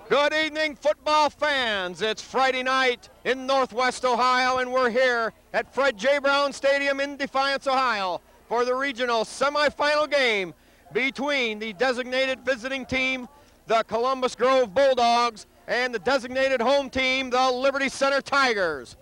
Good evening, football fans. It's Friday night in Northwest Ohio, and we're here at Fred J. Brown Stadium in Defiance, Ohio, for the regional semifinal game between the designated visiting team, the Columbus Grove Bulldogs, and the designated home team, the Liberty Center Tigers.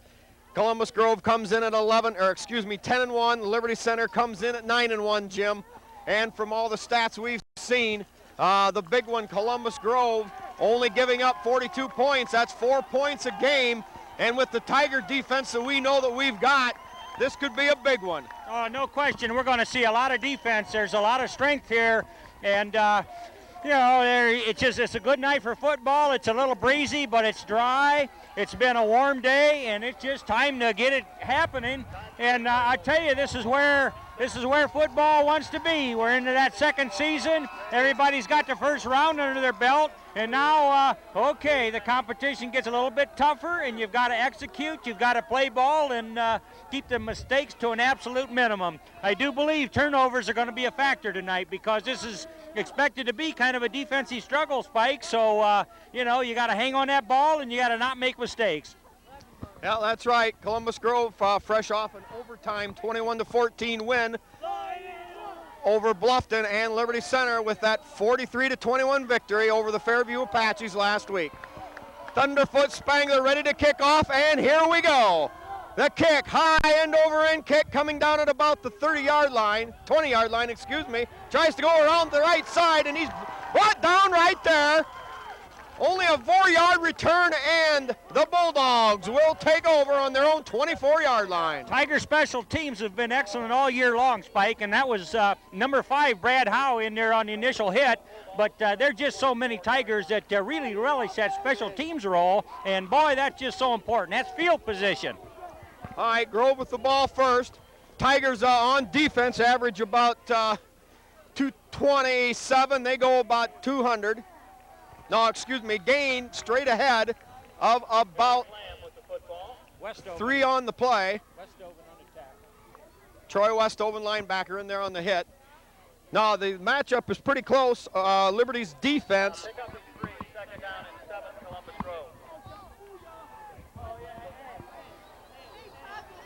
Columbus Grove comes in at 10-1. Liberty Center comes in at 9-1, Jim. And from all the stats we've seen, the big one, Columbus Grove, only giving up 42 points. That's 4 points a game. And with the Tiger defense that we know that we've got, this could be a big one. Oh, no question. We're going to see a lot of defense. There's a lot of strength here. And, it's a good night for football. It's a little breezy, but it's dry. It's been a warm day, and it's just time to get it happening. And I tell you, this is where football wants to be. We're into that second season. Everybody's got the first round under their belt. And now, the competition gets a little bit tougher, and you've got to execute. You've got to play ball and keep the mistakes to an absolute minimum. I do believe turnovers are going to be a factor tonight because this is expected to be kind of a defensive struggle, Spike. So, you got to hang on that ball, and you got to not make mistakes. Yeah, that's right. Columbus Grove fresh off an overtime 21-14 win over Bluffton, and Liberty Center with that 43-21 victory over the Fairview Apaches last week. Thunderfoot Spangler ready to kick off, and here we go. The kick, high end over end kick coming down at about the 20-yard line, tries to go around the right side, and he's brought down right there. Only a 4-yard return, and the Bulldogs will take over on their own 24-yard line. Tiger special teams have been excellent all year long, Spike, and that was number 5, Brad Howe, in there on the initial hit. But there's just so many Tigers that really relish that special teams role, and boy, that's just so important. That's field position. All right, Grove with the ball first. Tigers on defense average about 227. They go about 200. Gain straight ahead of about 3 on the play. Troy Westoven, linebacker, in there on the hit. Now, the matchup is pretty close. Liberty's defense.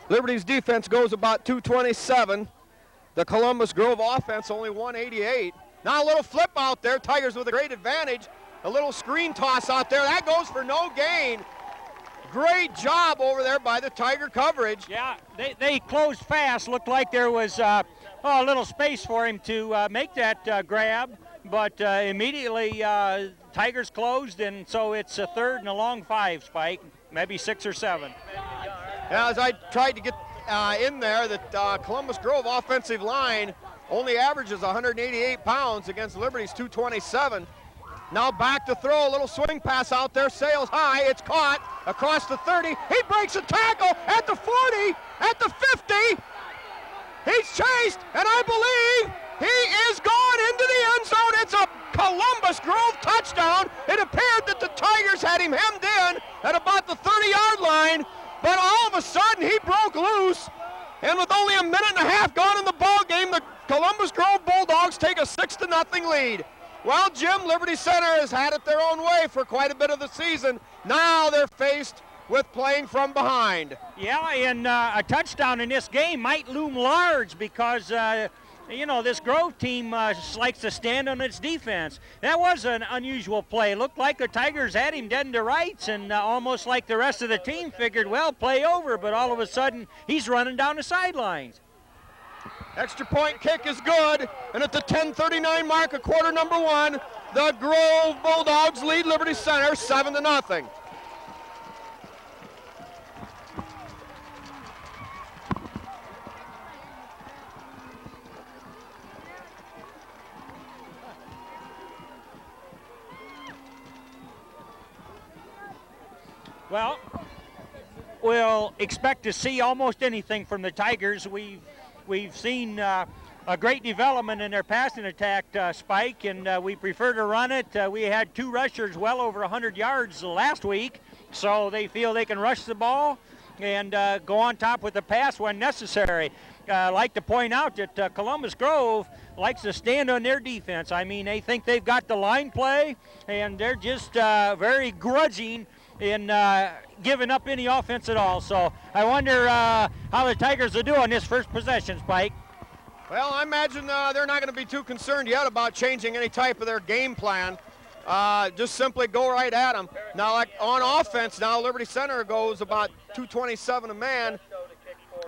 Liberty's defense goes about 227. The Columbus Grove offense only 188. Now a little flip out there. Tigers with a great advantage. A little screen toss out there. That goes for no gain. Great job over there by the Tiger coverage. Yeah, they closed fast. Looked like there was a little space for him to make that grab. But immediately Tigers closed, and so it's a 3rd and a long 5, Spike. Maybe 6 or 7. Yeah, as I tried to get in there, that Columbus Grove offensive line only averages 188 pounds against Liberty's 227. Now back to throw, a little swing pass out there, sails high, it's caught across the 30. He breaks a tackle at the 40, at the 50. He's chased, and I believe he is gone into the end zone. It's a Columbus Grove touchdown. It appeared that the Tigers had him hemmed in at about the 30-yard line, but all of a sudden he broke loose, and with only a minute and a half gone in the ball game, the Columbus Grove Bulldogs take a 6-0 lead. Well, Jim, Liberty Center has had it their own way for quite a bit of the season. Now they're faced with playing from behind. Yeah, and a touchdown in this game might loom large because, this Grove team likes to stand on its defense. That was an unusual play. Looked like the Tigers had him dead to rights, and almost like the rest of the team figured, well, play over, but all of a sudden he's running down the sidelines. Extra point kick is good, and at the 10:39 mark of quarter number 1, the Grove Bulldogs lead Liberty Center 7-0. Well, we'll expect to see almost anything from the Tigers. We've seen a great development in their passing attack, Spike, and we prefer to run it. We had 2 rushers well over 100 yards last week, so they feel they can rush the ball and go on top with the pass when necessary. like to point out that Columbus Grove likes to stand on their defense. I mean, they think they've got the line play, and they're just very grudging in giving up any offense at all. So I wonder how the Tigers will do on this first possession, Spike. Well, I imagine they're not going to be too concerned yet about changing any type of their game plan. Just simply go right at them. Now, like on offense, now Liberty Center goes about 227 a man,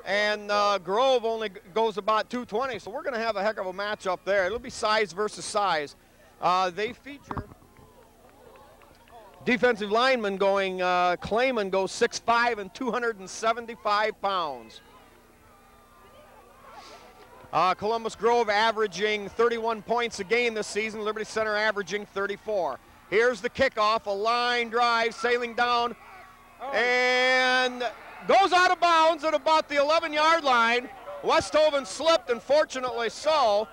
and Grove only goes about 220. So we're going to have a heck of a matchup there. It'll be size versus size. They feature defensive lineman going, Clayman goes 6'5" and 275 pounds. Columbus Grove averaging 31 points a game this season. Liberty Center averaging 34. Here's the kickoff, a line drive sailing down and goes out of bounds at about the 11-yard line. Westhoven slipped, unfortunately so.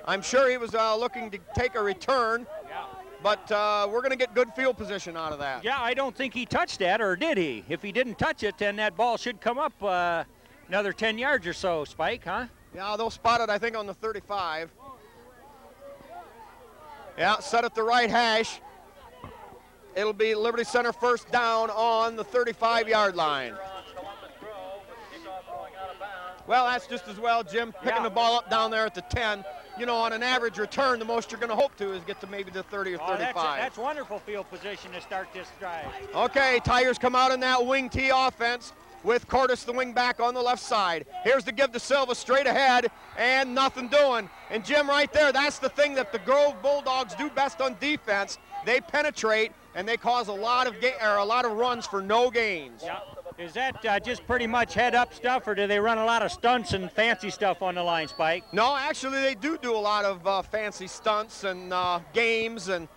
I'm sure he was looking to take a return, but we're going to get good field position out of that. Yeah, I don't think he touched that, or did he? If he didn't touch it, then that ball should come up another 10 yards or so, Spike, huh? Yeah, they'll spot it, I think, on the 35. Yeah, set at the right hash. It'll be Liberty Center first down on the 35-yard line. Well, that's just as well, Jim, picking the ball up down there at the 10. You know, on an average return, the most you're going to hope to is get to maybe the 30 or 35. That's wonderful field position to start this drive. Okay, Tigers come out in that wing T offense with Cordes, the wing back, on the left side. Here's the give to Silva straight ahead, and nothing doing. And Jim, right there, that's the thing that the Grove Bulldogs do best on defense. They penetrate and they cause a lot of runs for no gains. Yeah. Is that just pretty much head-up stuff, or do they run a lot of stunts and fancy stuff on the line, Spike? No, actually they do a lot of fancy stunts and games, and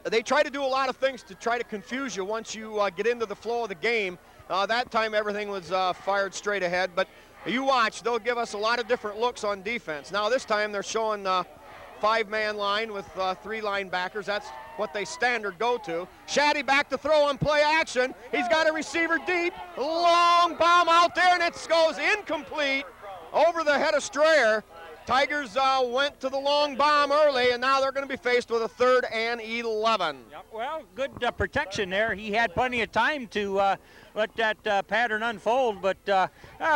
they try to do a lot of things to try to confuse you once you get into the flow of the game. That time everything was fired straight ahead, but you watch, they'll give us a lot of different looks on defense. Now this time they're showing 5-man line with 3 linebackers. That's what they standard go to. Shaddy back to throw on play action. He's got a receiver deep. Long bomb out there, and it goes incomplete over the head of Strayer. Tigers went to the long bomb early, and now they're going to be faced with a 3rd and 11. Yep, well, good protection there. He had plenty of time to let that pattern unfold, but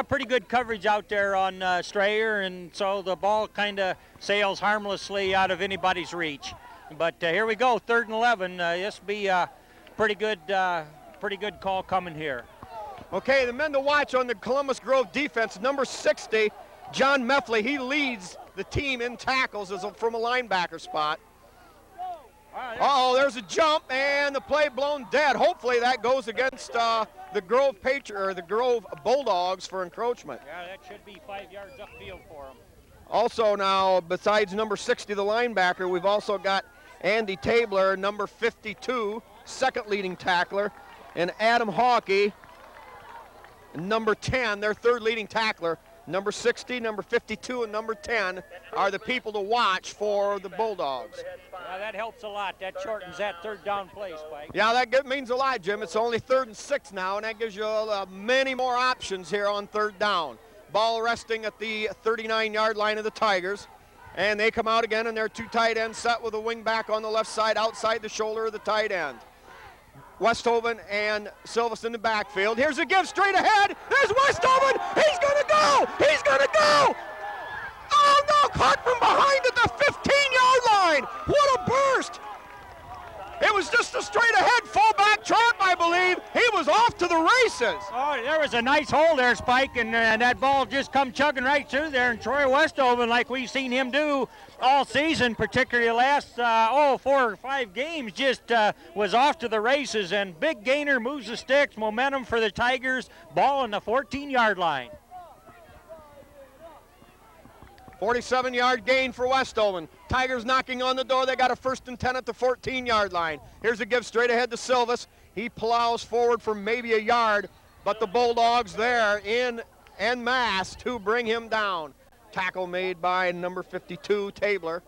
pretty good coverage out there on Strayer, and so the ball kind of sails harmlessly out of anybody's reach. But here we go, 3rd and 11. This will be a pretty good call coming here. Okay, the men to watch on the Columbus Grove defense, number 60, John Meffley. He leads the team in tackles from a linebacker spot. Uh-oh, there's a jump, and the play blown dead. Hopefully that goes against the Grove Bulldogs for encroachment. Yeah, that should be 5 yards upfield for them. Also now, besides number 60, the linebacker, we've also got Andy Tabler, number 52, second leading tackler, and Adam Hawkey, number 10, their 3rd leading tackler. Number 60, number 52, and number 10 are the people to watch for the Bulldogs. Yeah, that helps a lot. That shortens that 3rd down play, Spike. Yeah, that means a lot, Jim. It's only 3rd and 6 now, and that gives you many more options here on 3rd down. Ball resting at the 39-yard line of the Tigers, and they come out again, and their 2 tight ends set with a wing back on the left side outside the shoulder of the tight end. Westhoven and Silvas in the backfield. Here's a give straight ahead. There's Westhoven. He's going to go. He's going to go. Oh, no, caught from behind at the 15-yard line. What a burst. It was just a straight ahead fullback trap, I believe. He was off to the races. Oh, there was a nice hole there, Spike, and that ball just come chugging right through there. And Troy Westhoven, like we've seen him do all season, particularly the last 4 or 5 games, just was off to the races. And big gainer, moves the sticks, momentum for the Tigers. Ball on the 14-yard line. 47-yard gain for Westhoven. Tigers knocking on the door. They got a 1st and 10 at the 14-yard line. Here's a give straight ahead to Silvas. He plows forward for maybe a yard, but the Bulldogs there in en masse to bring him down. Tackle made by number 52, Tabler.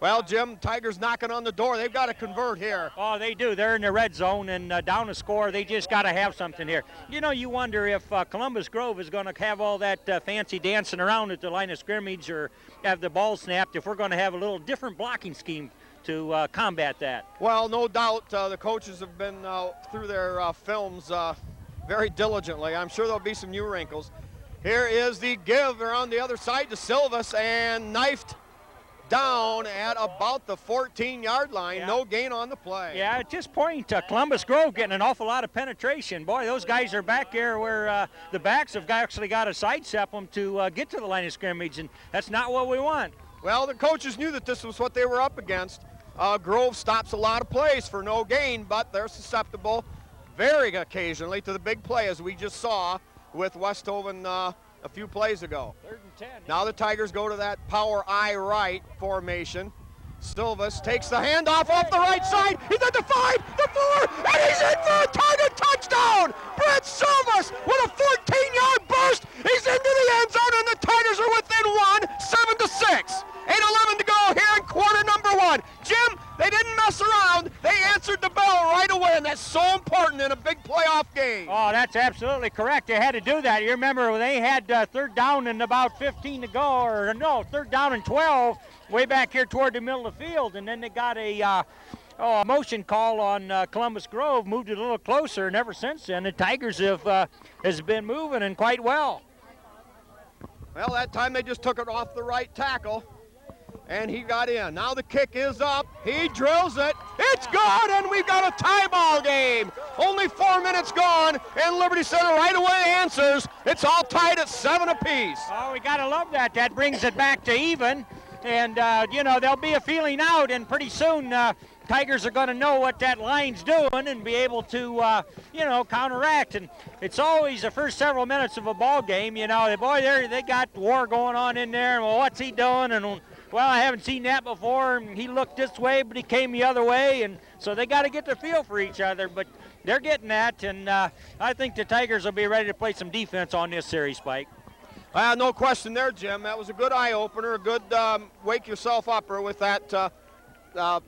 Well, Jim, Tigers knocking on the door. They've got to convert here. Oh, they do. They're in the red zone and down to score. They just got to have something here. You know, you wonder if Columbus Grove is going to have all that fancy dancing around at the line of scrimmage or have the ball snapped, if we're going to have a little different blocking scheme to combat that. Well, no doubt the coaches have been through their films very diligently. I'm sure there'll be some new wrinkles. Here is the give around the other side to Silvas and knifed down at about the 14-yard line. Yeah. No gain on the play. Yeah, at this point, Columbus Grove getting an awful lot of penetration. Boy, those guys are back there where the backs have actually got to sidestep them to get to the line of scrimmage, and that's not what we want. Well, the coaches knew that this was what they were up against. Grove stops a lot of plays for no gain, but they're susceptible very occasionally to the big play, as we just saw with Westhoven a few plays ago. 3rd and 10. Now the Tigers go to that power I right formation. Silvas takes the handoff off the right side. He's at the 5, the 4, and he's in for a target touchdown! Brett Silvas with a 14-yard burst. He's into the end zone, and the Tigers are within 1, 7-6. 8:11 to go here in quarter number 1. Jim, they didn't mess around. They answered the bell right away, and that's so important in a big playoff game. Oh, that's absolutely correct. They had to do that. You remember when they had 3rd down and about 15 to go, or no, 3rd down and 12, way back here toward the middle of the field, and then they got a motion call on Columbus Grove, moved it a little closer, and ever since then the Tigers has been moving and quite well. Well, that time they just took it off the right tackle, and he got in. Now the kick is up. He drills it. It's good, and we've got a tie ball game. Only 4 minutes gone, and Liberty Center right away answers. It's all tied at 7 apiece. Oh, we got to love that. That brings it back to even. And, you know, there'll be a feeling out, and pretty soon Tigers are going to know what that line's doing and be able to, you know, counteract. And it's always the first several minutes of a ball game, you know, boy, they got war going on in there. Well, what's he doing? And, well, I haven't seen that before. And he looked this way, but he came the other way. And so they got to get the feel for each other. But they're getting that, and I think the Tigers will be ready to play some defense on this series, Spike. No question there, Jim. That was a good eye-opener, a good wake-yourself-upper with that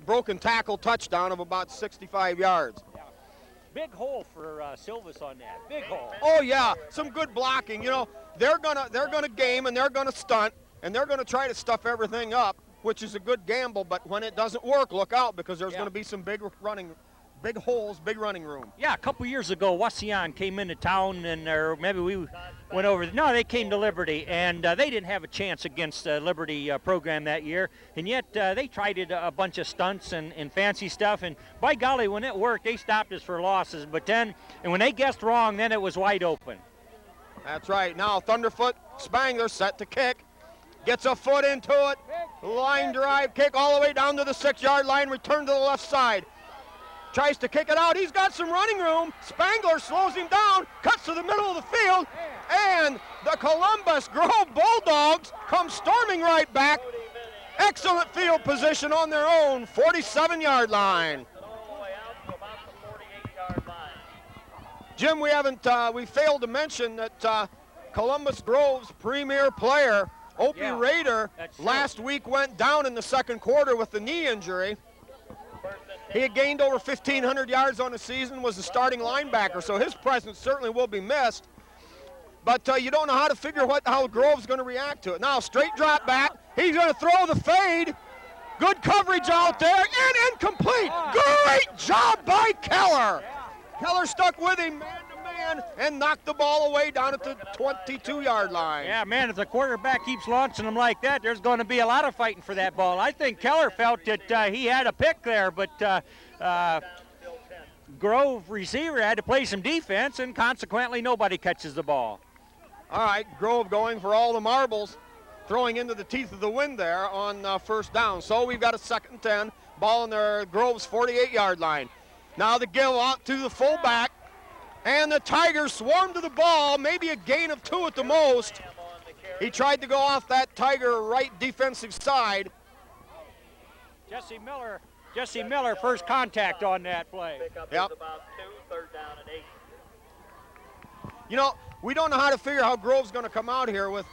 broken tackle touchdown of about 65 yards. Yeah. Big hole for Silvas on that. Big hole. Oh, yeah, some good blocking. You know, they're gonna game, and they're gonna stunt, and they're gonna try to stuff everything up, which is a good gamble, but when it doesn't work, look out, because there's gonna be some big holes, big running room. Yeah, a couple years ago, Wasion came into town, and or maybe we went over. No, they came to Liberty, and they didn't have a chance against the Liberty program that year. And yet they tried a bunch of stunts and fancy stuff. And by golly, when it worked, they stopped us for losses. But then, and when they guessed wrong, then it was wide open. That's right. Now Thunderfoot Spangler set to kick. Gets a foot into it. Line drive kick all the way down to the 6-yard line. Return to the left side. Tries to kick it out. He's got some running room. Spangler slows him down, cuts to the middle of the field, and the Columbus Grove Bulldogs come storming right back. Excellent field position on their own 47-yard line. Jim, we failed to mention that Columbus Grove's premier player, Opie Rader, last week went down in the second quarter with the knee injury. He had gained over 1,500 yards on the season, was a starting linebacker, so his presence certainly will be missed. But you don't know how to figure how Grove's going to react to it. Now, straight drop back. He's going to throw the fade. Good coverage out there, and incomplete. Great job by Keller. Keller stuck with him man-to-man and knocked the ball away down at the 22-yard line. Yeah, man, if the quarterback keeps launching them like that, there's going to be a lot of fighting for that ball. I think Keller felt that he had a pick there, but Grove receiver had to play some defense, and consequently nobody catches the ball. All right, Grove going for all the marbles, throwing into the teeth of the wind there on first down. So we've got a 2nd and 10, ball in their Grove's 48-yard line. Now the give out to the fullback, and the Tigers swarm to the ball, maybe a gain of 2 at the most. He tried to go off that Tiger right defensive side. Jesse Miller, first contact on that play. Yep. You know, we don't know how to figure how Grove's going to come out here with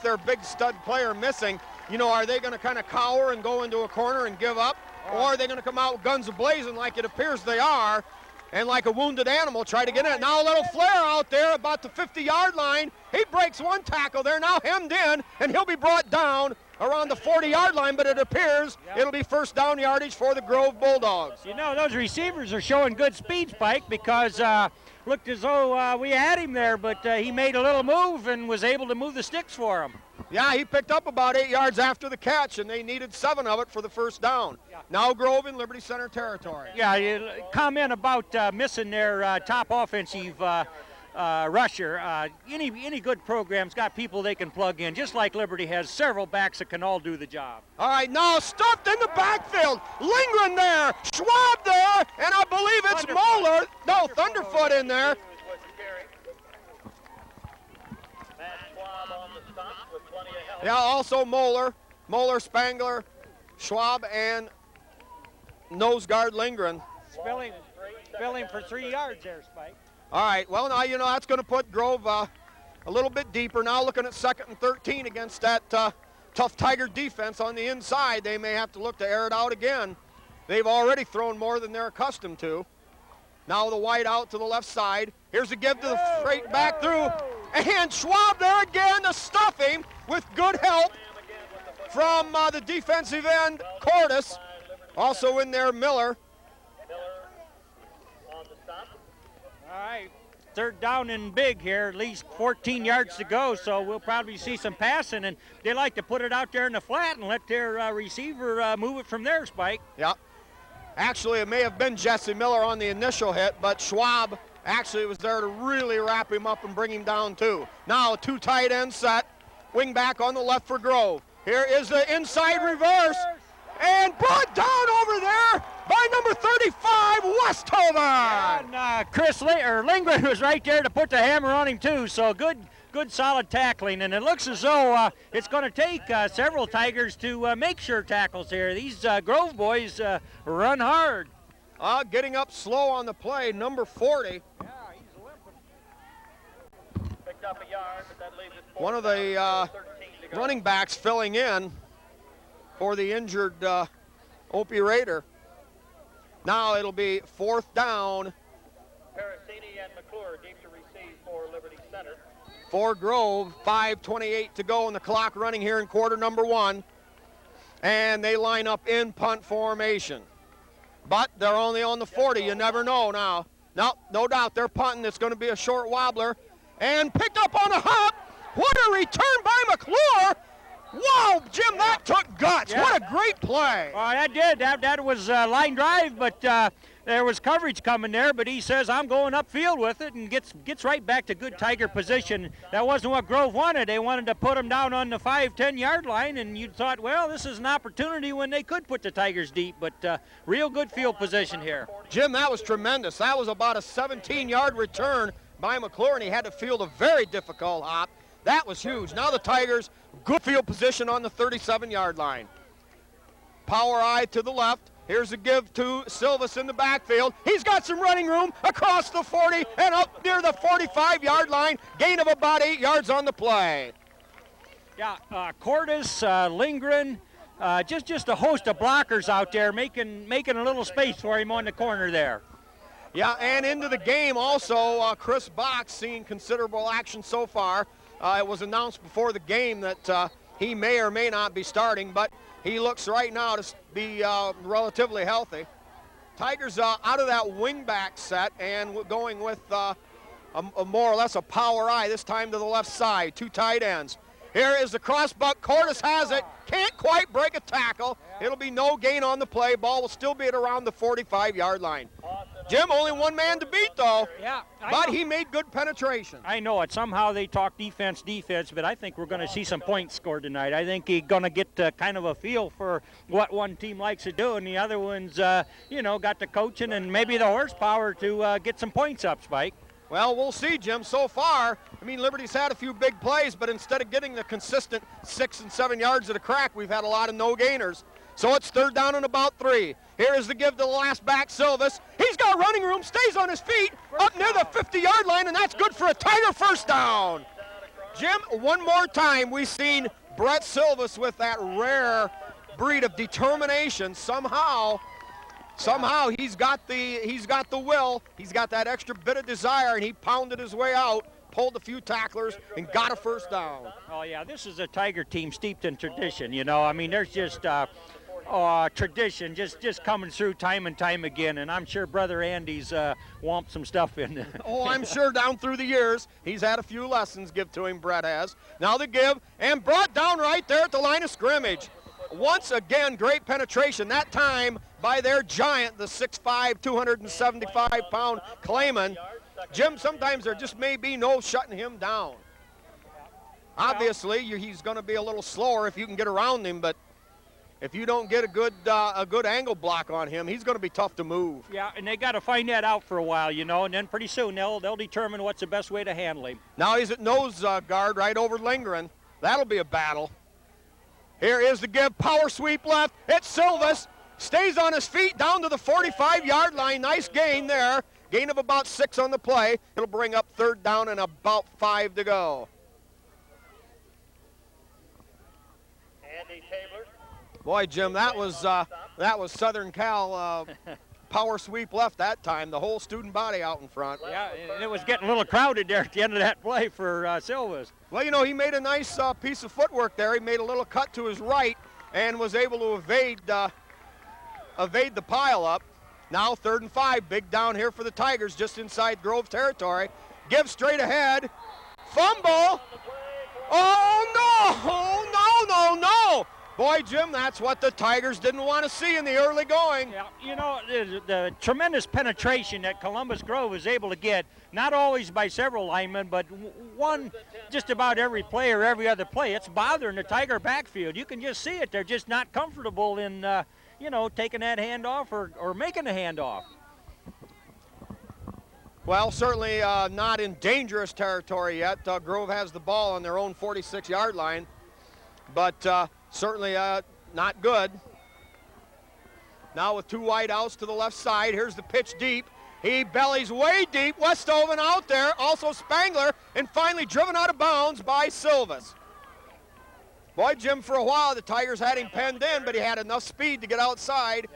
their big stud player missing. You know, are they going to kind of cower and go into a corner and give up? Or are they going to come out guns a-blazing like it appears they are, and like a wounded animal try to get in? Now a little flare out there about the 50-yard line. He breaks one tackle. They're now hemmed in, and he'll be brought down around the 40-yard line, but it appears it'll be first down yardage for the Grove Bulldogs. You know, those receivers are showing good speed, Spike, because looked as though we had him there, but he made a little move and was able to move the sticks for him. Yeah, he picked up about 8 yards after the catch, and they needed 7 of it for the first down. Yeah. Now Grove in Liberty Center territory. Yeah, you comment about missing their top offensive rusher. Any good program's got people they can plug in, just like Liberty has several backs that can all do the job. All right, now stuffed in the backfield. Lindgren there, Schwab there, and I believe it's Moeller. No, Thunderfoot in there. Yeah, also Moeller, Spangler, Schwab, and nose guard Lindgren. Spilling for 3 yards there, Spike. All right, well, now, you know, that's going to put Grove a little bit deeper. Now looking at 2nd and 13 against that tough Tiger defense on the inside. They may have to look to air it out again. They've already thrown more than they're accustomed to. Now the wide out to the left side. Here's a give to the straight back through. And Schwab there again to stuff him with good help from the defensive end, Cordes. Also in there, Miller. All right, 3rd down and big here, at least 14 yards to go, so we'll probably see some passing, and they like to put it out there in the flat and let their receiver move it from there, Spike. Yeah. Actually, it may have been Jesse Miller on the initial hit, but Schwab actually was there to really wrap him up and bring him down too. Now a 2 tight end set, wing back on the left for Grove. Here is the inside reverse, and brought down over there by number 35, Westhoven. And Lindgren was right there to put the hammer on him too, so good solid tackling, and it looks as though it's going to take several Tigers to make sure tackles here. These Grove boys run hard. Getting up slow on the play, number 40. Yeah, he's limping. Picked up a yard, but that leaves it One of the running backs filling in for the injured Opie Raider. Now it'll be 4th down. Parasini and McClure deep to receive for Liberty Center. For Grove, 5:28 to go, and the clock running here in quarter number 1. And they line up in punt formation. But they're only on the 40. You never know now. No doubt they're punting. It's going to be a short wobbler. And picked up on a hop. What a return by McClure. Wow, Jim, that took guts. Yeah. What a great play. That did. That was line drive, but there was coverage coming there, but he says, I'm going upfield with it, and gets right back to good Tiger position. That wasn't what Grove wanted. They wanted to put him down on the 5-10-yard line, and you thought, well, this is an opportunity when they could put the Tigers deep, but real good field position here. Jim, that was tremendous. That was about a 17-yard return by McClure, and he had to field a very difficult hop. That was huge. Now the Tigers, good field position on the 37-yard line. Power eye to the left. Here's a give to Silvas in the backfield. He's got some running room across the 40 and up near the 45-yard line. Gain of about 8 yards on the play. Yeah, Cordes, Lindgren, just a host of blockers out there making a little space for him on the corner there. Yeah, and into the game also, Chris Box seeing considerable action so far. It was announced before the game that he may or may not be starting, but he looks right now to be relatively healthy. Tigers out of that wingback set and going with a more or less a power eye, this time to the left side, 2 tight ends. Here is the crossbuck. Cordes has it. Can't quite break a tackle. It'll be no gain on the play. Ball will still be at around the 45-yard line. Jim, only one man to beat, though. Yeah, but he made good penetration. I know it. Somehow they talk defense, but I think we're going to see some points scored tonight. I think he's going to get kind of a feel for what one team likes to do, and the other one's, got the coaching and maybe the horsepower to get some points up, Spike. Well, we'll see, Jim. So far, Liberty's had a few big plays, but instead of getting the consistent 6 and 7 yards at a crack, we've had a lot of no-gainers. So it's 3rd down and about 3. Here is the give to the last back, Silvas. He's got running room, stays on his feet, up near the 50-yard line, and that's good for a Tiger first down. Jim, one more time, we've seen Brett Silvas with that rare breed of determination. Somehow he's got the will, he's got that extra bit of desire, and he pounded his way out, pulled a few tacklers, and got a first down. Oh yeah, this is a Tiger team steeped in tradition, you know. I mean, there's just tradition just coming through time and time again, and I'm sure Brother Andy's whomped some stuff in. Oh, I'm sure down through the years, he's had a few lessons give to him, Brett has. Now the give, and brought down right there at the line of scrimmage. Once again, great penetration, that time by their giant, the 6'5", 275-pound Clayman. Jim, sometimes there just may be no shutting him down. Obviously, he's going to be a little slower if you can get around him, but if you don't get a good angle block on him, he's going to be tough to move. Yeah, and they got to find that out for a while, you know, and then pretty soon they'll determine what's the best way to handle him. Now he's at nose guard right over Lindgren. That'll be a battle. Here is the give, power sweep left. It's Silvas, stays on his feet down to the 45-yard line. Nice gain there. Gain of about 6 on the play. It'll bring up third down and about 5 to go. Andy Tabler. Boy, Jim, that was Southern Cal power sweep left that time. The whole student body out in front. Yeah, and it was getting a little crowded there at the end of that play for Silvas. Well, you know, he made a nice piece of footwork there. He made a little cut to his right and was able to evade the pileup. Now 3rd and 5, big down here for the Tigers, just inside Grove territory. Give straight ahead, fumble. Oh no! Boy, Jim, that's what the Tigers didn't want to see in the early going. Yeah, you know, the tremendous penetration that Columbus Grove is able to get, not always by several linemen, but one just about every play or every other play, it's bothering the Tiger backfield. You can just see it. They're just not comfortable in, taking that handoff or making a handoff. Well, certainly not in dangerous territory yet. Grove has the ball on their own 46-yard line, but certainly not good. Now with 2 wide outs to the left side, here's the pitch deep. He bellies way deep. Westhoven out there, also Spangler, and finally driven out of bounds by Silvas. Boy, Jim, for a while the Tigers had him penned in, but he had enough speed to get outside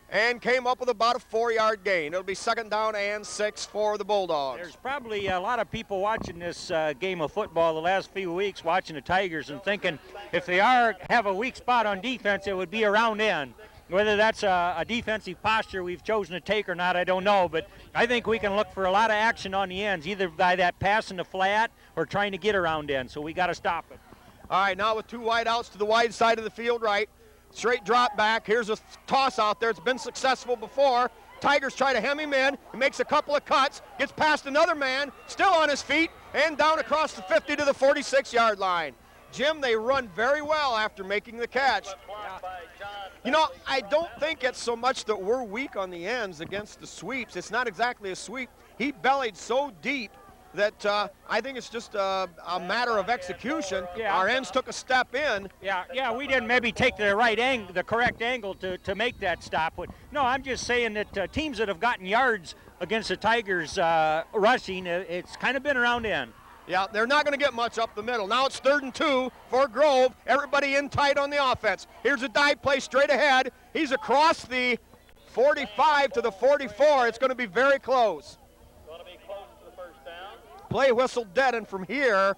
and came up with about a 4-yard gain. It'll be 2nd down and 6 for the Bulldogs. There's probably a lot of people watching this game of football the last few weeks, watching the Tigers and thinking if they have a weak spot on defense, it would be around end. Whether that's a defensive posture we've chosen to take or not, I don't know, but I think we can look for a lot of action on the ends, either by that pass in the flat or trying to get around end, so we got to stop it. All right, now with 2 wide outs to the wide side of the field right. Straight drop back. Here's a toss out there. It's been successful before. Tigers try to hem him in. He makes a couple of cuts, gets past another man, still on his feet, and down across the 50 to the 46-yard line. Jim, they run very well after making the catch. You know, I don't think it's so much that we're weak on the ends against the sweeps. It's not exactly a sweep. He bellied so deep that I think it's just a matter of execution. Yeah. Our ends took a step in. Yeah, we didn't maybe take the correct angle to make that stop. But no, I'm just saying that teams that have gotten yards against the Tigers rushing, it's kind of been around end. Yeah, they're not going to get much up the middle. Now it's 3rd and 2 for Grove. Everybody in tight on the offense. Here's a dive play straight ahead. He's across the 45 to the 44. It's going to be very close. Play whistle dead, and from here,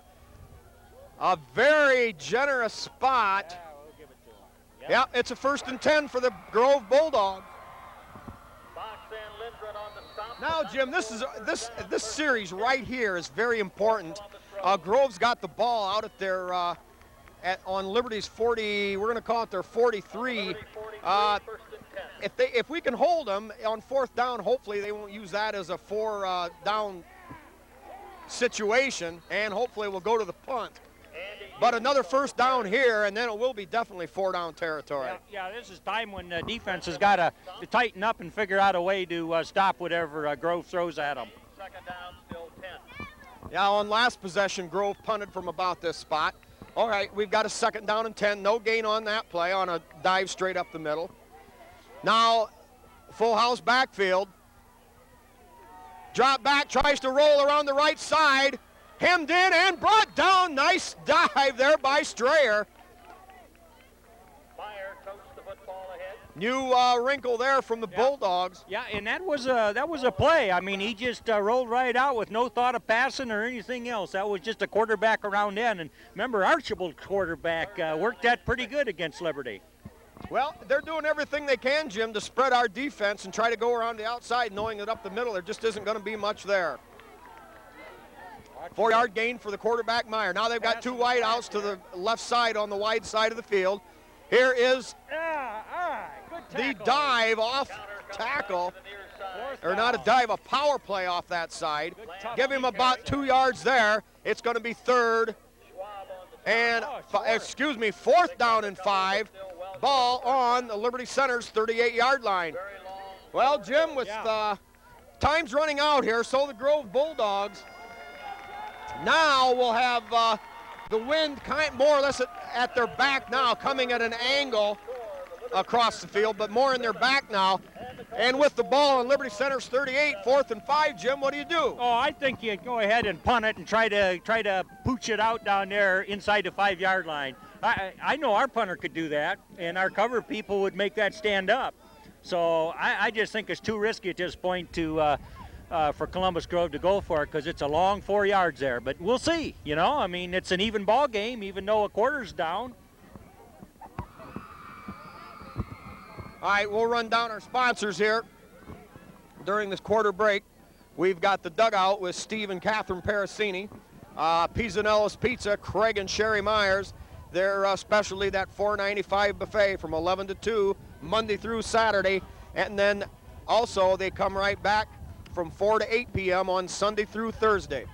a very generous spot. Yeah, we'll give it to him. Yeah, it's a 1st and 10 for the Grove Bulldogs. Now, Jim, this series right here is very important. Grove's got the ball out at their on Liberty's 40. We're going to call it their 43. If we can hold them on 4th down, hopefully they won't use that as a 4 down situation, and hopefully we'll go to the punt. But another 1st down here, and then it will be definitely 4 down territory. Yeah, this is time when the defense has got to tighten up and figure out a way to stop whatever Grove throws at them. 2nd down, still 10. Yeah, on last possession, Grove punted from about this spot. All right, we've got a 2nd down and 10. No gain on that play on a dive straight up the middle. Now, full house backfield. Drop back, tries to roll around the right side. Hemmed in and brought down. Nice dive there by Strayer. Football ahead. New wrinkle there from the Bulldogs. Yeah, and that was a play. I mean, he just rolled right out with no thought of passing or anything else. That was just a quarterback around in. And remember, Archibald quarterback worked that pretty good against Liberty. Well, they're doing everything they can, Jim, to spread our defense and try to go around the outside, knowing that up the middle there just isn't going to be much there. 4-yard gain for the quarterback, Meyer. Now they've got two wide outs to the left side on the wide side of the field. Here is the dive off tackle, or not a dive, a power play off that side. Give him about 2 yards there. It's going to be third and, fourth down and 5. Ball on the Liberty Center's 38-yard line. Well, Jim, with time's running out here, so the Grove Bulldogs now will have the wind more or less at their back now, coming at an angle across the field, but more in their back now. And with the ball on Liberty Center's 38, 4th and 5, Jim, what do you do? Oh, I think you go ahead and punt it and try to pooch it out down there inside the 5-yard line. I know our punter could do that, and our cover people would make that stand up. So I just think it's too risky at this point for Columbus Grove to go for it, because it's a long 4 yards there. But we'll see, you know. I mean, it's an even ball game, even though a quarter's down. All right, we'll run down our sponsors here during this quarter break. We've got the Dugout with Steve and Catherine Parasini, Pisanello's Pizza, Craig and Sherry Myers. Their specialty, that $4.95 buffet from 11 to 2, Monday through Saturday. And then also they come right back from 4 to 8 p.m. on Sunday through Thursday.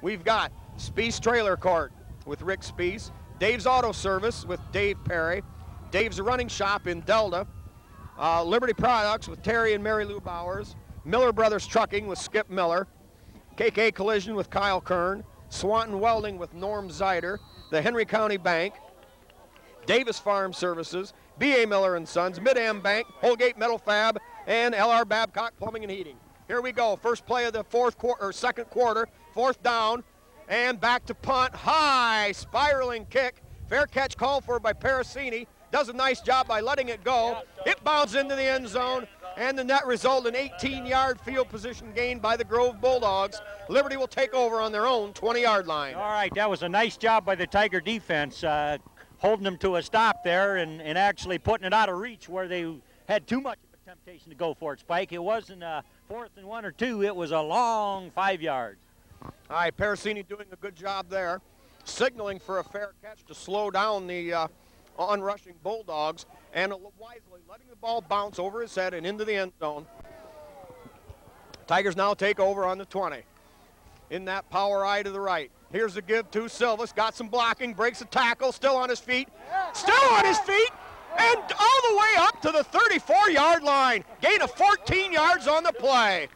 We've got Speece Trailer Court with Rick Speece, Dave's Auto Service with Dave Perry, Dave's Running Shop in Delta, Liberty Products with Terry and Mary Lou Bowers, Miller Brothers Trucking with Skip Miller, KK Collision with Kyle Kern, Swanton Welding with Norm Zeider, the Henry County Bank, Davis Farm Services, B.A. Miller & Sons, Mid-Am Bank, Holgate Metal Fab, and L.R. Babcock Plumbing and Heating. Here we go, first play of the second quarter, 4th down, and back to punt, high, spiraling kick, fair catch called for by Parasini, does a nice job by letting it go. It bounds into the end zone, and the net result an 18-yard field position gain by the Grove Bulldogs. Liberty will take over on their own 20-yard line. All right, that was a nice job by the Tiger defense, holding them to a stop there and actually putting it out of reach where they had too much of a temptation to go for it, Spike. It wasn't a 4th and 1 or 2, it was a long 5 yards. All right, Parasini doing a good job there, signaling for a fair catch to slow down the on-rushing Bulldogs, and wisely letting the ball bounce over his head and into the end zone. Tigers now take over on the 20. In that power eye to the right. Here's the give to Silvas, got some blocking, breaks a tackle, still on his feet, and all the way up to the 34-yard line. Gain of 14 yards on the play.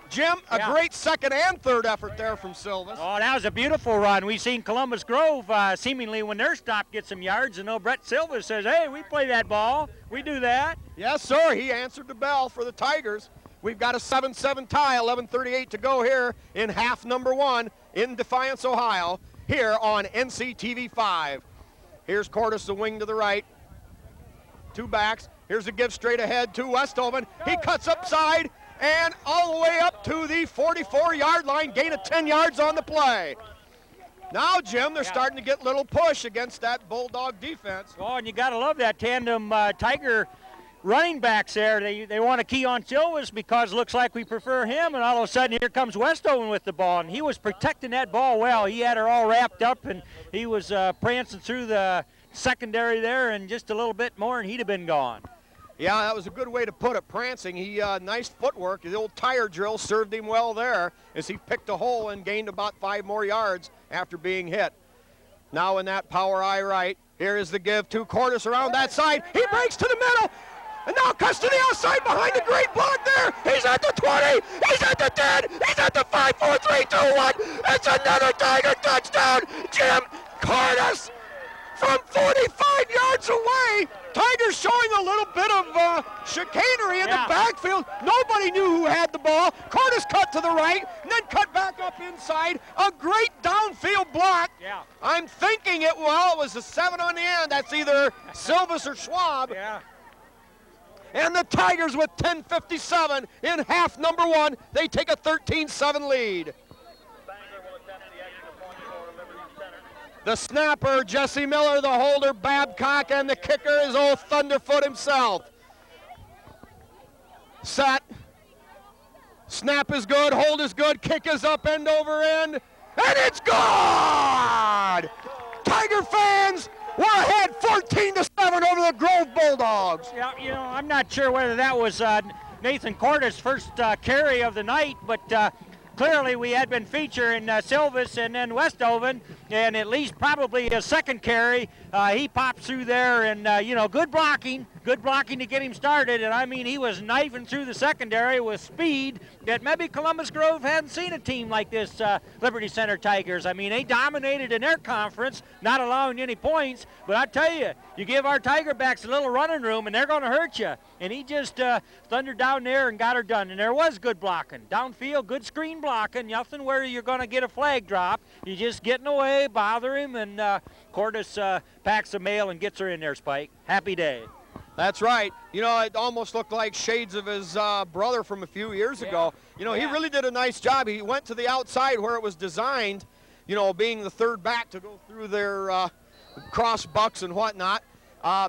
Jim, a great second and third effort there from Silvas. Oh, that was a beautiful run. We've seen Columbus Grove seemingly when their stop get some yards, and Brett Silvas says, hey, we play that ball. We do that. Yes, sir. He answered the bell for the Tigers. We've got a 7-7 tie, 11:38 to go here in half number 1 in Defiance, Ohio, here on NCTV 5. Here's Cordes, the wing to the right. Two backs. Here's a give straight ahead to Westhoven. He cuts upside and all the way up to the 44-yard line, gain of 10 yards on the play. Now, Jim, they're starting to get a little push against that Bulldog defense. Oh, and you got to love that tandem Tiger running backs there. They want to key on Silvas because it looks like we prefer him, and all of a sudden here comes Westhoven with the ball, and he was protecting that ball well. He had her all wrapped up, and he was prancing through the secondary there, and just a little bit more, and he'd have been gone. Yeah, that was a good way to put it, prancing. He nice footwork. The old tire drill served him well there as he picked a hole and gained about 5 more yards after being hit. Now in that power eye right, here is the give to Cordes around that side. He breaks to the middle, and now cuts to the outside behind the great block there. He's at the 20, he's at the 10, he's at the 5, 4, 3, 2, 1. It's another Tiger touchdown. Jim Cordes from 45 yards away. Tigers showing a little bit of chicanery in the backfield. Nobody knew who had the ball. Curtis cut to the right, and then cut back up inside. A great downfield block. Yeah. I'm thinking it was a 7 on the end. That's either Silvis or Schwab. Yeah. And the Tigers with 10:57 in half number 1. They take a 13-7 lead. The snapper, Jesse Miller, the holder, Babcock, and the kicker is old Thunderfoot himself. Set. Snap is good, hold is good, kick is up end over end, and it's good! Tiger fans, we're ahead 14-7 over the Grove Bulldogs. Yeah, you know, I'm not sure whether that was Nathan Cordes' first carry of the night, but clearly we had been featuring Silvis and then Westoven, and at least probably a second carry. He popped through there, and you know, good blocking to get him started. And I mean, he was knifing through the secondary with speed that maybe Columbus Grove hadn't seen a team like this, Liberty Center Tigers. I mean, they dominated in their conference, not allowing any points. But I tell you, you give our Tigerbacks a little running room, and they're going to hurt you. And he just thundered down there and got her done. And there was good blocking. Downfield, good screen blocking. Nothing where you're going to get a flag drop. You're just getting away, bother him, and Cordes packs the mail and gets her in there, Spike. Happy day. That's right. You know, it almost looked like shades of his brother from a few years ago. You know, he really did a nice job. He went to the outside where it was designed, you know, being the third back to go through their cross bucks and whatnot.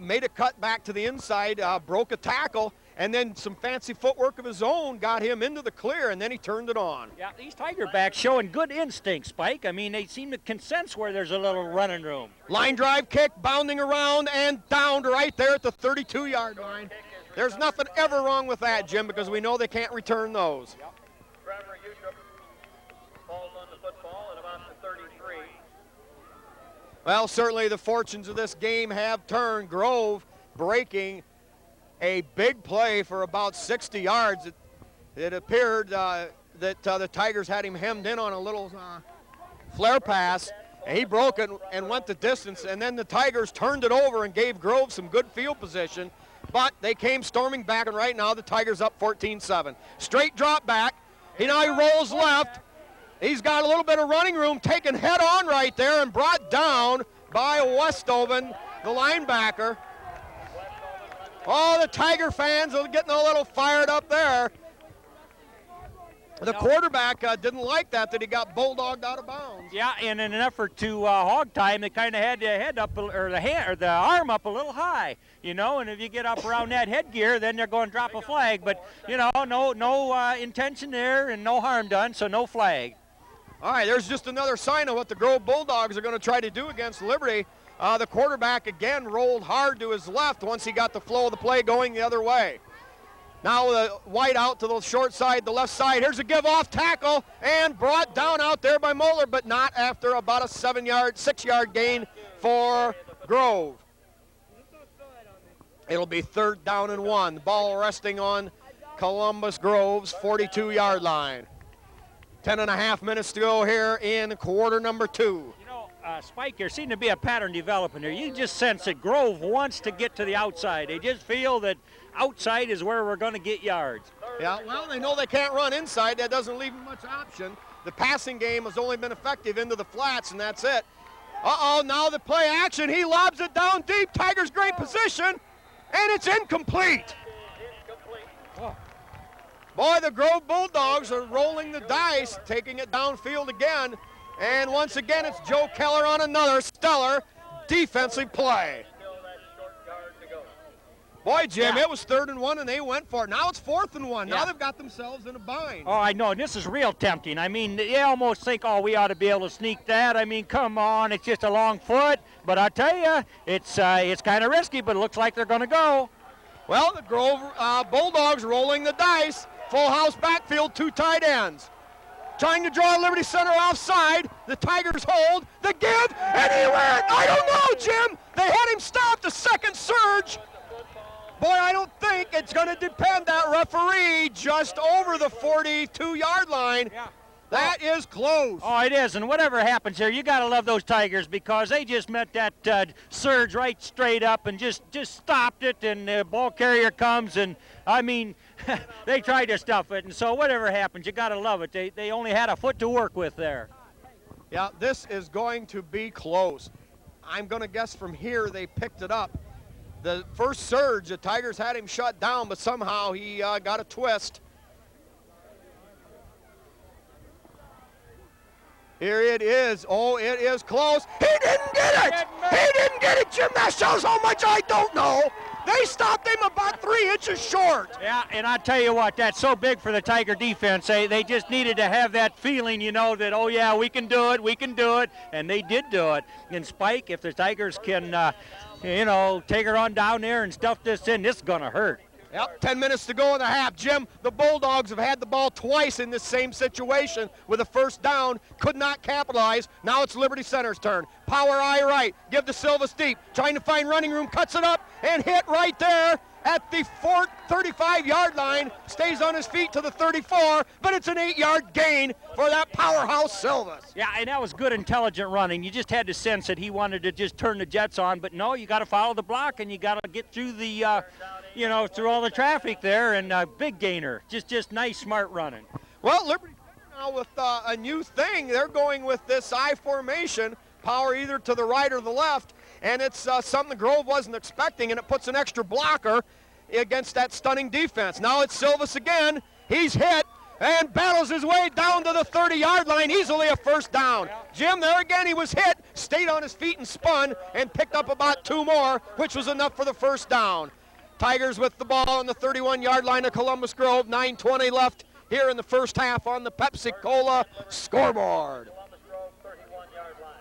Made a cut back to the inside, broke a tackle, and then some fancy footwork of his own got him into the clear, and then he turned it on. Yeah, these Tigerbacks showing good instinct, Spike. I mean, they seem to consense where there's a little running room. Line drive kick, bounding around and downed right there at the 32-yard line. There's nothing ever wrong with that, Jim, because we know they can't return those. Yep. Trevor Usup falls on the football at about the 33. Well, certainly the fortunes of this game have turned. Grove breaking a big play for about 60 yards. It appeared that the Tigers had him hemmed in on a little flare pass, and he broke it and went the distance, and then the Tigers turned it over and gave Grove some good field position, but they came storming back, and right now the Tigers up 14-7. Straight drop back. He rolls left. He's got a little bit of running room, taken head on right there and brought down by Westoven, the linebacker. Oh, the Tiger fans are getting a little fired up there. The quarterback didn't like that he got bulldogged out of bounds. Yeah, and in an effort to hog time, they kind of had the head up, or the arm up a little high, you know. And if you get up around that headgear, then they're going to drop a flag. But you know, no intention there and no harm done, so no flag. All right, there's just another sign of what the Grove Bulldogs are going to try to do against Liberty. The quarterback again rolled hard to his left once he got the flow of the play going the other way. Now the wide out to the short side, the left side. Here's a give-off tackle and brought down out there by Moeller, but not after about a 6-yard gain for Grove. It'll be 3rd down and 1. The ball resting on Columbus Grove's 42-yard line. 10.5 minutes to go here in quarter number 2. Spike, there seemed to be a pattern developing here. You just sense that Grove wants to get to the outside. They just feel that outside is where we're going to get yards. Yeah, well, they know they can't run inside. That doesn't leave them much option. The passing game has only been effective into the flats, and that's it. Uh-oh, now the play action. He lobs it down deep. Tigers great position, and it's incomplete. Oh. Boy, the Grove Bulldogs are rolling the dice, taking it downfield again. And once again, it's Joe Keller on another stellar defensive play. Boy, Jim, it was 3rd and 1, and they went for it. Now it's 4th and 1. Now they've got themselves in a bind. Oh, I know. This is real tempting. I mean, you almost think, oh, we ought to be able to sneak that. I mean, come on. It's just a long foot. But I tell you, it's kind of risky, but it looks like they're going to go. Well, the Grove Bulldogs rolling the dice. Full house backfield, 2 tight ends. Trying to draw Liberty Center offside. The Tigers hold the give, and he went. I don't know, Jim. They had him stop the second surge. Boy, I don't think it's going to depend. That referee just over the 42-yard line. Yeah. That is close. Oh, it is, and whatever happens here, you got to love those Tigers because they just met that surge right straight up and just stopped it, and the ball carrier comes, and, I mean, they tried to stuff it, and so whatever happens, you got to love it. They only had a foot to work with there. Yeah, this is going to be close. I'm going to guess from here they picked it up. The first surge, the Tigers had him shut down, but somehow he got a twist. Here it is. Oh, it is close. He didn't get it. He didn't get it, Jim. That shows how much I don't know. They stopped him about 3 inches short. Yeah, and I tell you what, that's so big for the Tiger defense. They just needed to have that feeling, you know, that, oh, yeah, we can do it, and they did do it. And Spike, if the Tigers can, you know, take her on down there and stuff this in, this is going to hurt. Yep, 10 minutes to go in the half. Jim, the Bulldogs have had the ball twice in this same situation with a first down, could not capitalize. Now it's Liberty Center's turn. Power eye right, give to Silvas deep, trying to find running room, cuts it up, and hit right there at the 35-yard line, stays on his feet to the 34, but it's an 8-yard gain for that powerhouse Silvas. Yeah, and that was good, intelligent running. You just had to sense that he wanted to just turn the Jets on, but no, you got to follow the block, and you got to get through the, you know, through all the traffic there, and big gainer. Just nice, smart running. Well, Liberty now with a new thing. They're going with this I formation, power either to the right or the left, and it's something the Grove wasn't expecting, and it puts an extra blocker against that stunning defense. Now it's Silvas again. He's hit and battles his way down to the 30-yard line, easily a first down. Jim, there again, he was hit, stayed on his feet and spun, and picked up about 2 more, which was enough for the first down. Tigers with the ball on the 31-yard line of Columbus Grove, 9:20 left here in the first half on the Pepsi-Cola scoreboard. Columbus Grove 31-yard line.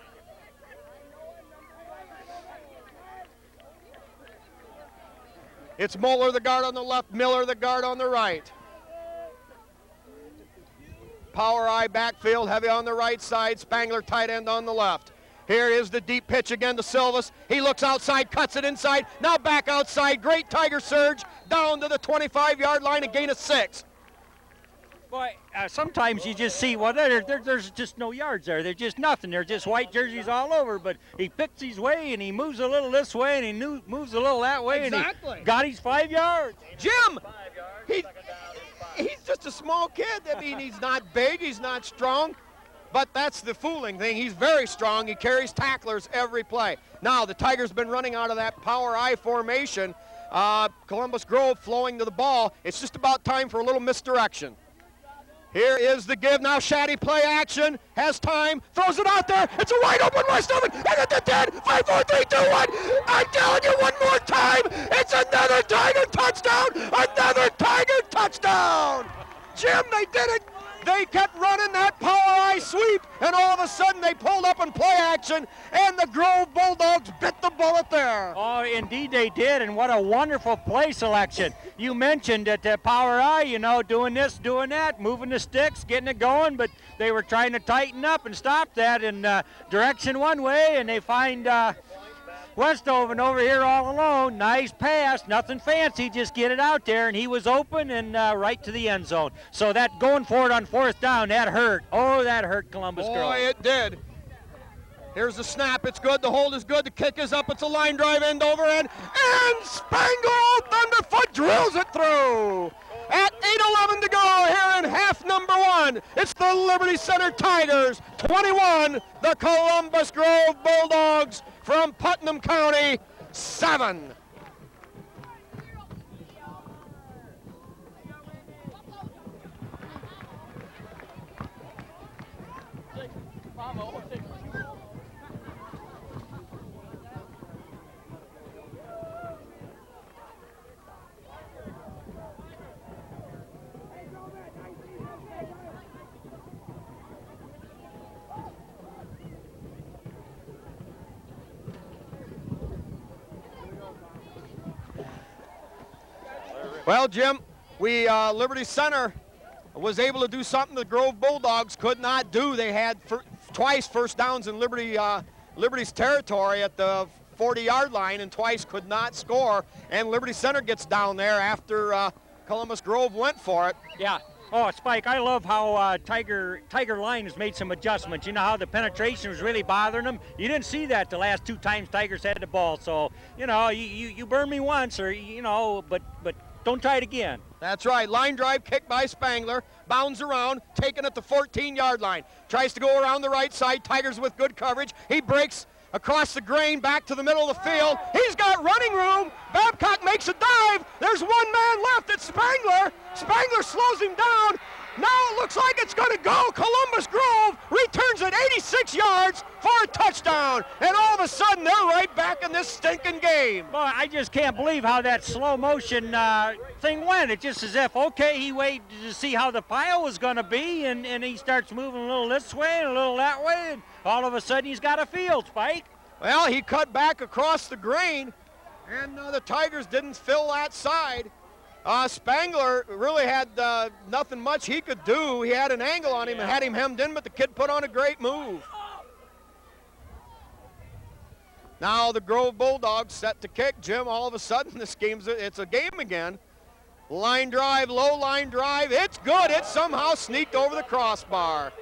It's Moeller, the guard on the left, Miller, the guard on the right. Power eye backfield, heavy on the right side, Spangler tight end on the left. Here is the deep pitch again to Silvas. He looks outside, cuts it inside, now back outside. Great Tiger surge down to the 25-yard line, a gain of 6. Boy, sometimes you just see, well, there's just no yards there. There's just nothing. There's just white jerseys all over. But he picks his way, and he moves a little this way, and he moves a little that way. Exactly. And he got his 5 yards. Jim, 5 yards, he, second down is 5. he's just a small kid. I mean, he's not big, he's not strong. But that's the fooling thing. He's very strong. He carries tacklers every play. Now, the Tigers been running out of that power I formation. Columbus Grove flowing to the ball. It's just about time for a little misdirection. Here is the give. Now Shaddy play action. Has time. Throws it out there. It's a wide open West Oven. And at the 10. 5, 4, 3, 2, 1. I'm telling you one more time. It's another Tiger touchdown. Another Tiger touchdown. Jim, they did it. They kept running that power eye sweep, and all of a sudden they pulled up in play action, and the Grove Bulldogs bit the bullet there. Oh, indeed they did, and what a wonderful play selection. You mentioned that power eye, you know, doing this, doing that, moving the sticks, getting it going, but they were trying to tighten up and stop that in direction one way, and they find Westhoven over here all alone. Nice pass, nothing fancy, just get it out there, and he was open and right to the end zone. So that going for it on 4th down, that hurt. Oh, that hurt Columbus Grove. Boy, it did. Here's the snap. It's good. The hold is good. The kick is up. It's a line drive end over end. And Spangle Thunderfoot drills it through. At 8:11 to go here in half number 1. It's the Liberty Center Tigers 21, the Columbus Grove Bulldogs from Putnam County 7. Well, Jim, Liberty Center was able to do something the Grove Bulldogs could not do. They had twice first downs in Liberty's territory at the 40-yard line, and twice could not score. And Liberty Center gets down there after Columbus Grove went for it. Yeah, Oh, Spike, I love how Tiger Line has made some adjustments. You know how the penetration was really bothering them? You didn't see that the last 2 times Tigers had the ball. So, you know, you burned me once, or, you know, but don't try it again. That's right. Line drive kick by Spangler. Bounds around, taken at the 14-yard line. Tries to go around the right side. Tigers with good coverage. He breaks across the grain, back to the middle of the field. He's got running room. Babcock makes a dive. There's 1 man left. It's Spangler. Spangler slows him down. Now it looks like it's going to go. Columbus Grove returns it 86 yards for a touchdown. And all of a sudden, they're right back in this stinking game. Well, I just can't believe how that slow motion thing went. It's just as if, okay, he waited to see how the pile was going to be, and he starts moving a little this way and a little that way, and all of a sudden he's got a field, Spike. Well, he cut back across the grain, and the Tigers didn't fill that side. Spangler really had nothing much he could do. He had an angle on him and had him hemmed in, but the kid put on a great move. Now the Grove Bulldogs set to kick. Jim, all of a sudden this it's a game again. Line drive, low line drive. It's good. It somehow sneaked over the crossbar.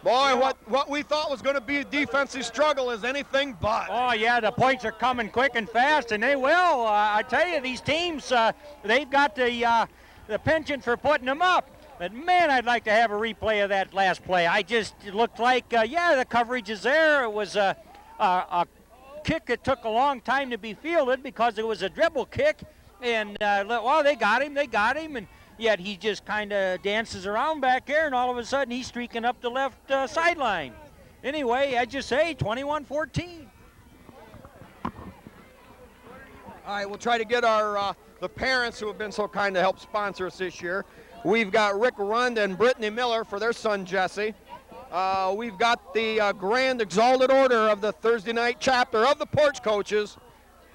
Boy, what we thought was going to be a defensive struggle is anything but. Oh, yeah, the points are coming quick and fast, and they will. I tell you, these teams, they've got the penchant for putting them up. But, man, I'd like to have a replay of that last play. It looked like, the coverage is there. It was a kick that took a long time to be fielded because it was a dribble kick. And, they got him, and yet he just kind of dances around back there, and all of a sudden he's streaking up the left sideline. Anyway, I just say 21-14. All right, we'll try to get our the parents who have been so kind to help sponsor us this year. We've got Rick Rund and Brittany Miller for their son Jesse. We've got the Grand Exalted Order of the Thursday night chapter of the Porch Coaches.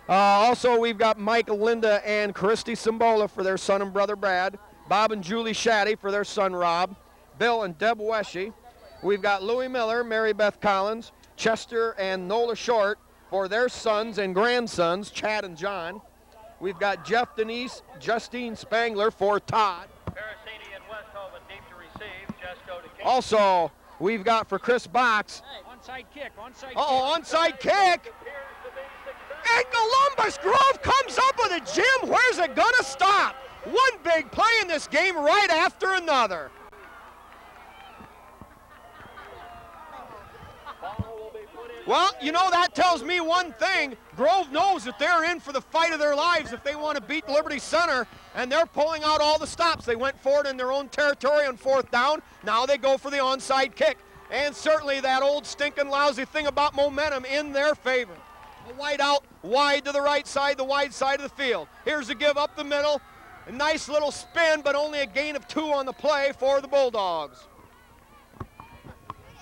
Also, we've got Mike, Linda, and Christy Simbola for their son and brother Brad. Bob and Julie Shaddy for their son Rob. Bill and Deb Weshy. We've got Louie Miller, Mary Beth Collins, Chester and Nola Short for their sons and grandsons, Chad and John. We've got Jeff Denise, Justine Spangler for Todd. Parasini and Westhoven deep to receive. Just go to King. Also, we've got for Chris Box. Onside kick. Onside kick. And Columbus Grove comes up with it. Jim, where's it gonna stop? One big play in this game right after another. Well, you know, that tells me one thing. Grove knows that they're in for the fight of their lives if they want to beat Liberty Center, and they're pulling out all the stops. They went forward in their own territory on 4th down. Now they go for the onside kick. And certainly that old stinking lousy thing about momentum in their favor. A wide out, wide to the right side, the wide side of the field. Here's a give up the middle. A nice little spin, but only a gain of 2 on the play for the Bulldogs.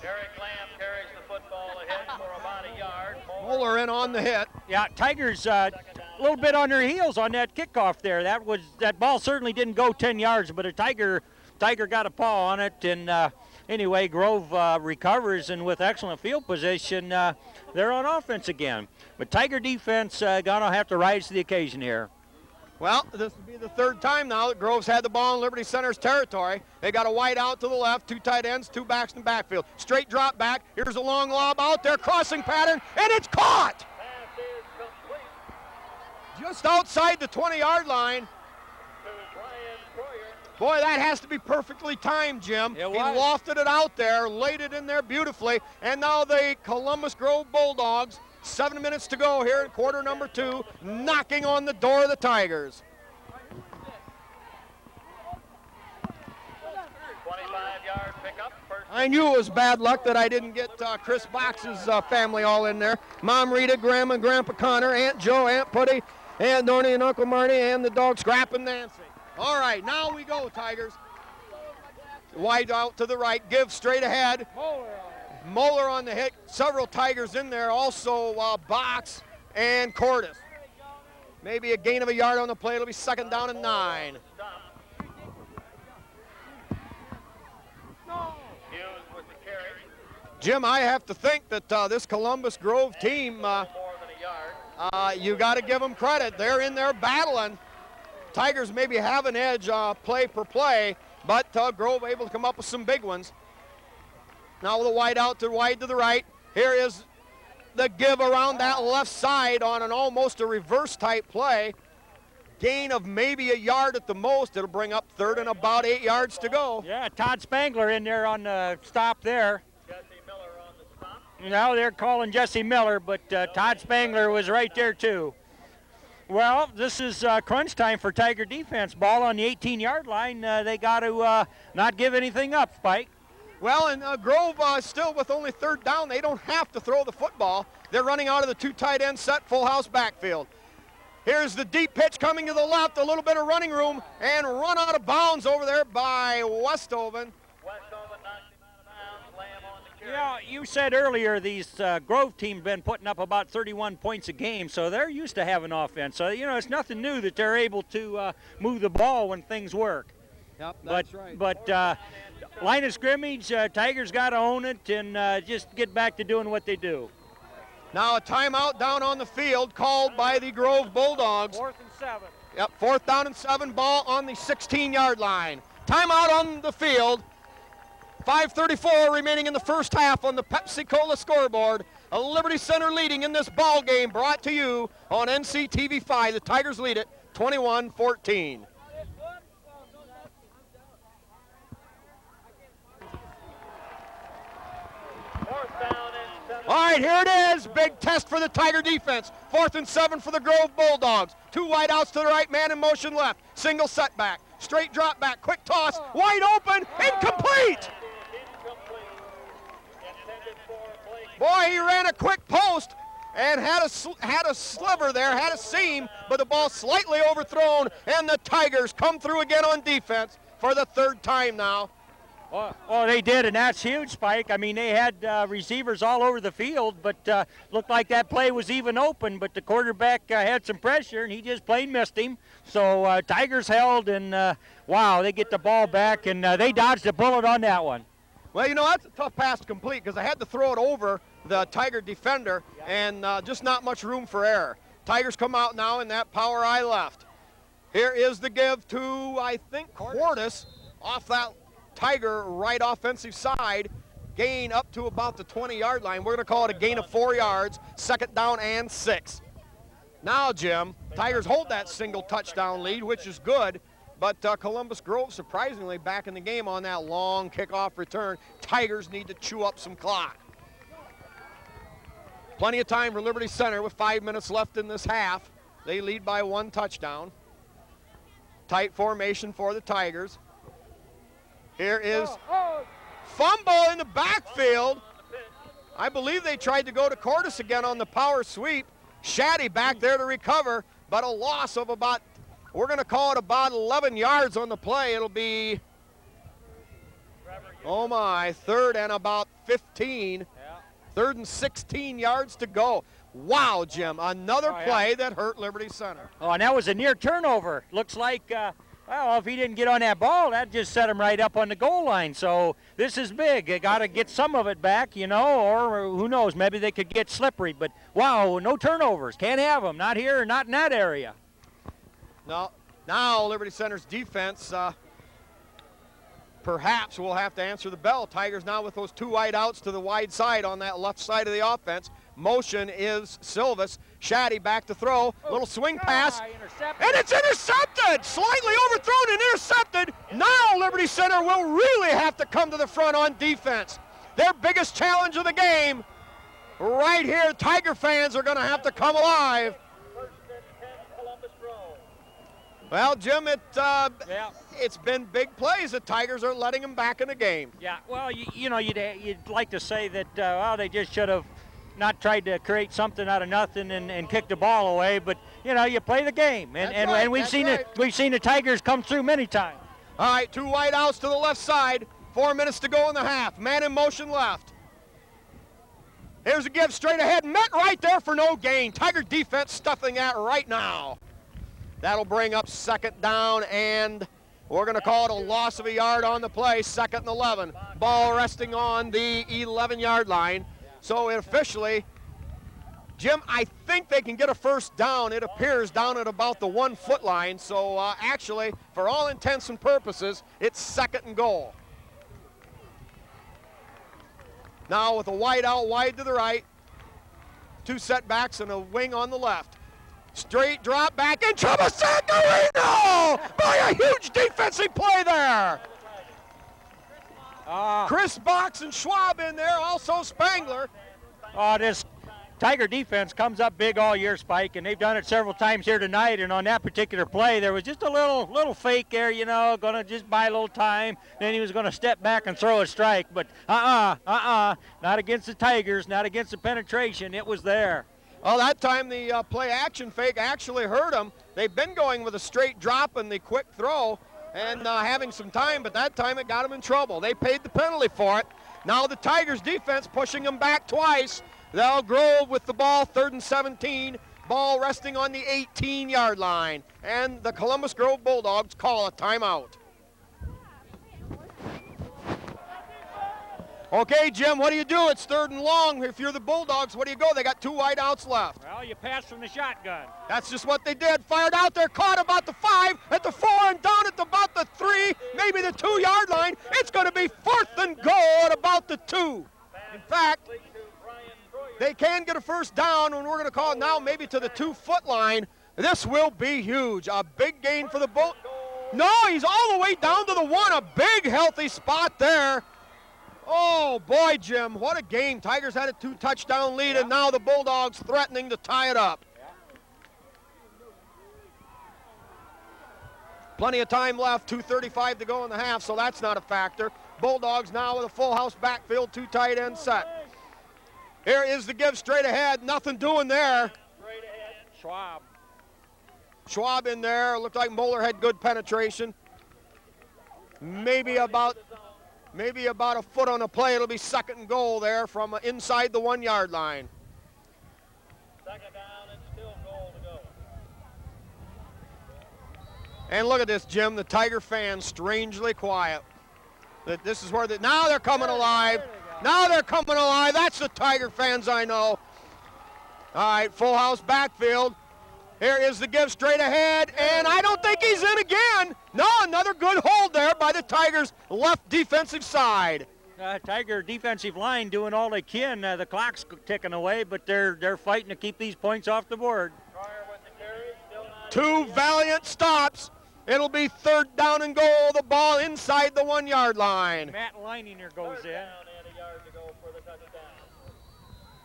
Eric Lamb carries the football ahead for about a yard. Moeller in on the hit. Yeah, Tigers a little bit on their heels on that kickoff there. That ball certainly didn't go 10 yards, but a Tiger got a paw on it, and anyway, Grove recovers, and with excellent field position, they're on offense again. But Tiger defense gonna have to rise to the occasion here. Well, this will be the 3rd time now that Grove's had the ball in Liberty Center's territory. They got a wide out to the left, 2 tight ends, 2 backs in the backfield. Straight drop back. Here's a long lob out there, crossing pattern, and it's caught! Pass is complete Just outside the 20-yard line. to Brian Troyer. Boy, that has to be perfectly timed, Jim. It He was. lofted it out there, laid it in there beautifully, and now the Columbus Grove Bulldogs, 7 minutes to go here in quarter number 2, knocking on the door of the Tigers. 25-yard pickup. First I knew it was bad luck that I didn't get Chris Box's family all in there. Mom Rita, Grandma and Grandpa Connor, Aunt Joe, Aunt Putty, Aunt Dorney and Uncle Marty, and the dog Scrap and Nancy. All right, now we go, Tigers. Wide out to the right, give straight ahead. Moeller on the hit, several Tigers in there, also Box and Cordes. Maybe a gain of a yard on the play. It'll be 2nd down and 9. Hughes with the carry. Jim, I have to think that this Columbus Grove team, More than a yard. you got to give them credit. They're in there battling. Tigers maybe have an edge play per play, but Grove able to come up with some big ones. Now with a wide out to wide to the right. Here is the give around that left side on an almost a reverse type play. Gain of maybe a yard at the most. It'll bring up third and about 8 yards to go. Yeah, Todd Spangler in there on the stop there. Jesse Miller on the stop. Now they're calling Jesse Miller, but Todd Spangler was right there too. Well, this is crunch time for Tiger defense. Ball on the 18-yard line. They got to not give anything up, Spike. Well, and Grove still with only third down. They don't have to throw the football. They're running out of the 2 tight end set, full house backfield. Here's the deep pitch coming to the left, a little bit of running room, and run out of bounds over there by Westhoven. Westhoven knocked him out of bounds, Lamb on the carry. Yeah, you said earlier these Grove team been putting up about 31 points a game, so they're used to having offense. So, you know, it's nothing new that they're able to move the ball when things work. Yep, that's right. But line of scrimmage, Tigers got to own it and just get back to doing what they do. Now a timeout down on the field called by the Grove Bulldogs. 4th and 7. Yep, 4th down and 7, ball on the 16-yard line. Timeout on the field. 5:34 remaining in the first half on the Pepsi-Cola scoreboard. A Liberty Center leading in this ball game, brought to you on NCTV5. The Tigers lead it 21-14. All right, here it is. Big test for the Tiger defense. 4th and 7 for the Grove Bulldogs. 2 wide outs to the right, man in motion left. Single setback, straight drop back, quick toss, wide open, incomplete. Boy, he ran a quick post and had a sliver there, had a seam, but the ball slightly overthrown, and the Tigers come through again on defense for the 3rd time now. Oh, they did, and that's huge, Spike. I mean, they had receivers all over the field, but looked like that play was even open, but the quarterback had some pressure, and he just plain missed him. So Tigers held, and wow, they get the ball back, and they dodged a bullet on that one. Well, you know, that's a tough pass to complete because I had to throw it over the Tiger defender, and just not much room for error. Tigers come out now in that power I left. Here is the give to, I think, Quartus off that Tiger right offensive side. Gain up to about the 20-yard line. We're going to call it a gain of 4 yards, 2nd down and 6. Now, Jim, Tigers hold that single touchdown lead, which is good, but Columbus Grove surprisingly back in the game on that long kickoff return. Tigers need to chew up some clock. Plenty of time for Liberty Center with 5 minutes left in this half. They lead by 1 touchdown. Tight formation for the Tigers. Here is fumble in the backfield. I believe they tried to go to Quartus again on the power sweep. Shaddy back there to recover, but a loss of about, we're going to call it about 11 yards on the play. It'll be, oh my, 3rd and about 15. 3rd and 16 yards to go. Wow, Jim, another play that hurt Liberty Center. Oh, and that was a near turnover. Looks like, well, if he didn't get on that ball, that just set him right up on the goal line. So this is big. They got to get some of it back, you know, or who knows, maybe they could get slippery. But, wow, no turnovers. Can't have them. Not here, not in that area. No, now Liberty Center's defense perhaps will have to answer the bell. Tigers now with those 2 wide outs to the wide side on that left side of the offense. Motion is Silvis. Shaddy back to throw. Little swing pass. And it's intercepted! Slightly overthrown and intercepted. Now Liberty Center will really have to come to the front on defense. Their biggest challenge of the game. Right here, Tiger fans are going to have to come alive. 1st and 10, Columbus Grove. Well, Jim, it's been big plays. The Tigers are letting them back in the game. Yeah, well, you know, you'd like to say that, well, they just should have not tried to create something out of nothing and kick the ball away, but you know, you play the game, and we've seen the Tigers come through many times. All right, 2 wide outs to the left side. 4 minutes to go in the half. Man in motion left. Here's a give straight ahead, met right there for no gain. Tiger defense stuffing that right now. That'll bring up 2nd down, and we're going to call it a loss of a yard on the play. 2nd and 11. Ball resting on the 11-yard line. So it officially Jim, I think they can get a first down, it appears, down at about the 1 foot line. So actually, for all intents and purposes, it's 2nd and goal. Now with a wide out, wide to the right. 2 setbacks and a wing on the left. Straight drop back in trouble, Sangarino! By a huge defensive play there. Chris Box and Schwab in there, also Spangler. This Tiger defense comes up big all year, Spike, and they've done it several times here tonight. And on that particular play, there was just a little fake there, you know, going to just buy a little time. Then he was going to step back and throw a strike. But not against the Tigers, not against the penetration. It was there. Well, that time the play action fake actually hurt them. They've been going with a straight drop and the quick throw and having some time, but that time it got them in trouble. They paid the penalty for it. Now the Tigers defense pushing them back twice. They'll Grove with the ball, 3rd and 17. Ball resting on the 18-yard line. And the Columbus Grove Bulldogs call a timeout. Okay, Jim, what do you do? It's 3rd and long. If you're the Bulldogs, what do you go? They got 2 wide outs left. Well, you pass from the shotgun. That's just what they did. Fired out there, caught about the 5, at the 4, and down at about the 3, maybe the 2-yard line. It's going to be 4th and goal at about the 2. In fact, they can get a first down, and we're going to call it now maybe to the 2 foot line. This will be huge. A big gain for the Bull. No, he's all the way down to the 1. A big, healthy spot there. Oh, boy, Jim, what a game. Tigers had a 2-touchdown lead, and now the Bulldogs threatening to tie it up. Plenty of time left, 2:35 to go in the half, so that's not a factor. Bulldogs now with a full house backfield, 2 tight ends set. Here is the give straight ahead, nothing doing there. Schwab. Schwab in there, looked like Moeller had good penetration. Maybe about a foot on the play. It'll be 2nd and goal there from inside the 1-yard line. 2nd down and still goal to go. And look at this, Jim, the Tiger fans strangely quiet. This is where now they're coming alive. Now they're coming alive. That's the Tiger fans I know. All right, full house backfield. Here is the give straight ahead, and I don't think he's in again. No, another good hold there by the Tigers' left defensive side. Tiger defensive line doing all they can. The clock's ticking away, but they're fighting to keep these points off the board. 2 valiant stops. It'll be 3rd down and goal. The ball inside the 1-yard line. Matt Leininger goes in.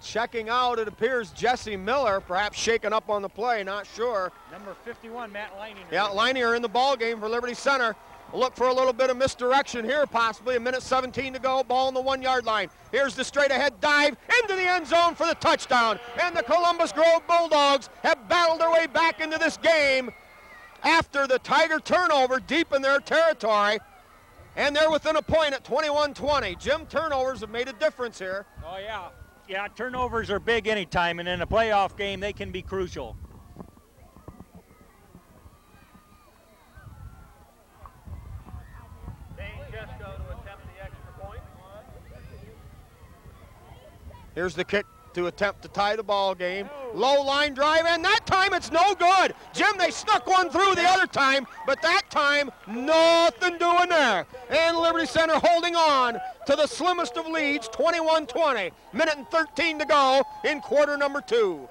Checking out, it appears Jesse Miller, perhaps shaken up on the play, not sure. Number 51, Matt Leininger. Yeah, Leininger in the ball game for Liberty Center. Look for a little bit of misdirection here, possibly. 1:17 to go, ball on the 1-yard line. Here's the straight ahead dive into the end zone for the touchdown. And the Columbus Grove Bulldogs have battled their way back into this game after the Tiger turnover deep in their territory. And they're within a point at 21-20. Jim, turnovers have made a difference here. Oh, yeah. Yeah, turnovers are big anytime, and in a playoff game, they can be crucial. Dane Chesko to attempt the extra point. Here's the kick to attempt to tie the ball game. Low line drive, and that time it's no good. Jim, they snuck one through the other time, but that time, nothing doing there. And Liberty Center holding on to the slimmest of leads, 21-20. 1:13 to go in quarter number 2.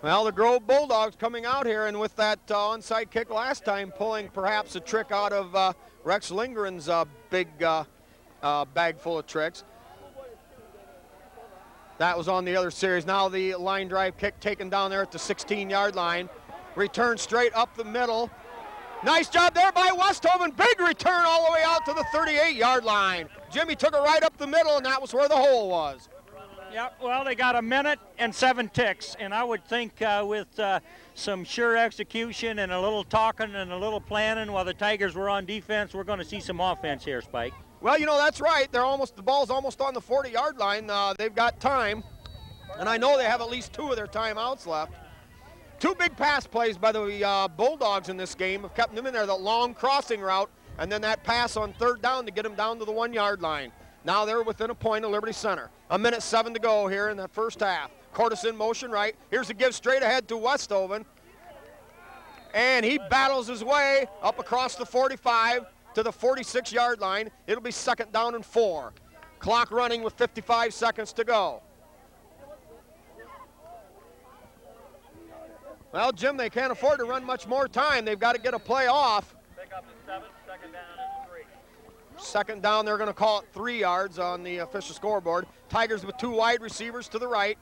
Well, the Grove Bulldogs coming out here, and with that onside kick last time, pulling perhaps a trick out of Rex Lindgren's big bag full of tricks. That was on the other series. Now the line drive kick taken down there at the 16-yard line. Return straight up the middle. Nice job there by Westhoven. Big return all the way out to the 38-yard line. Jimmy took it right up the middle, and that was where the hole was. Yep, well, they got 1 minute and 7 ticks, and I would think with some sure execution and a little talking and a little planning while the Tigers were on defense, we're going to see some offense here, Spike. Well, you know, that's right. The ball's almost on the 40-yard line. They've got time, and I know they have at least 2 of their timeouts left. 2 big pass plays by the Bulldogs in this game have kept them in there, the long crossing route, and then that pass on 3rd down to get them down to the 1-yard line. Now they're within a point of Liberty Center. 1 minute 7 to go here in the first half. Cordes in motion right. Here's a give straight ahead to Westhoven. And he battles his way up across the 45 to the 46-yard line. It'll be 2nd down and 4. Clock running with 55 seconds to go. Well, Jim, they can't afford to run much more time. They've got to get a play off. Pick up the 7, 2nd down and 3. 2nd down, they're going to call it 3 yards on the official scoreboard. Tigers with 2 wide receivers to the right.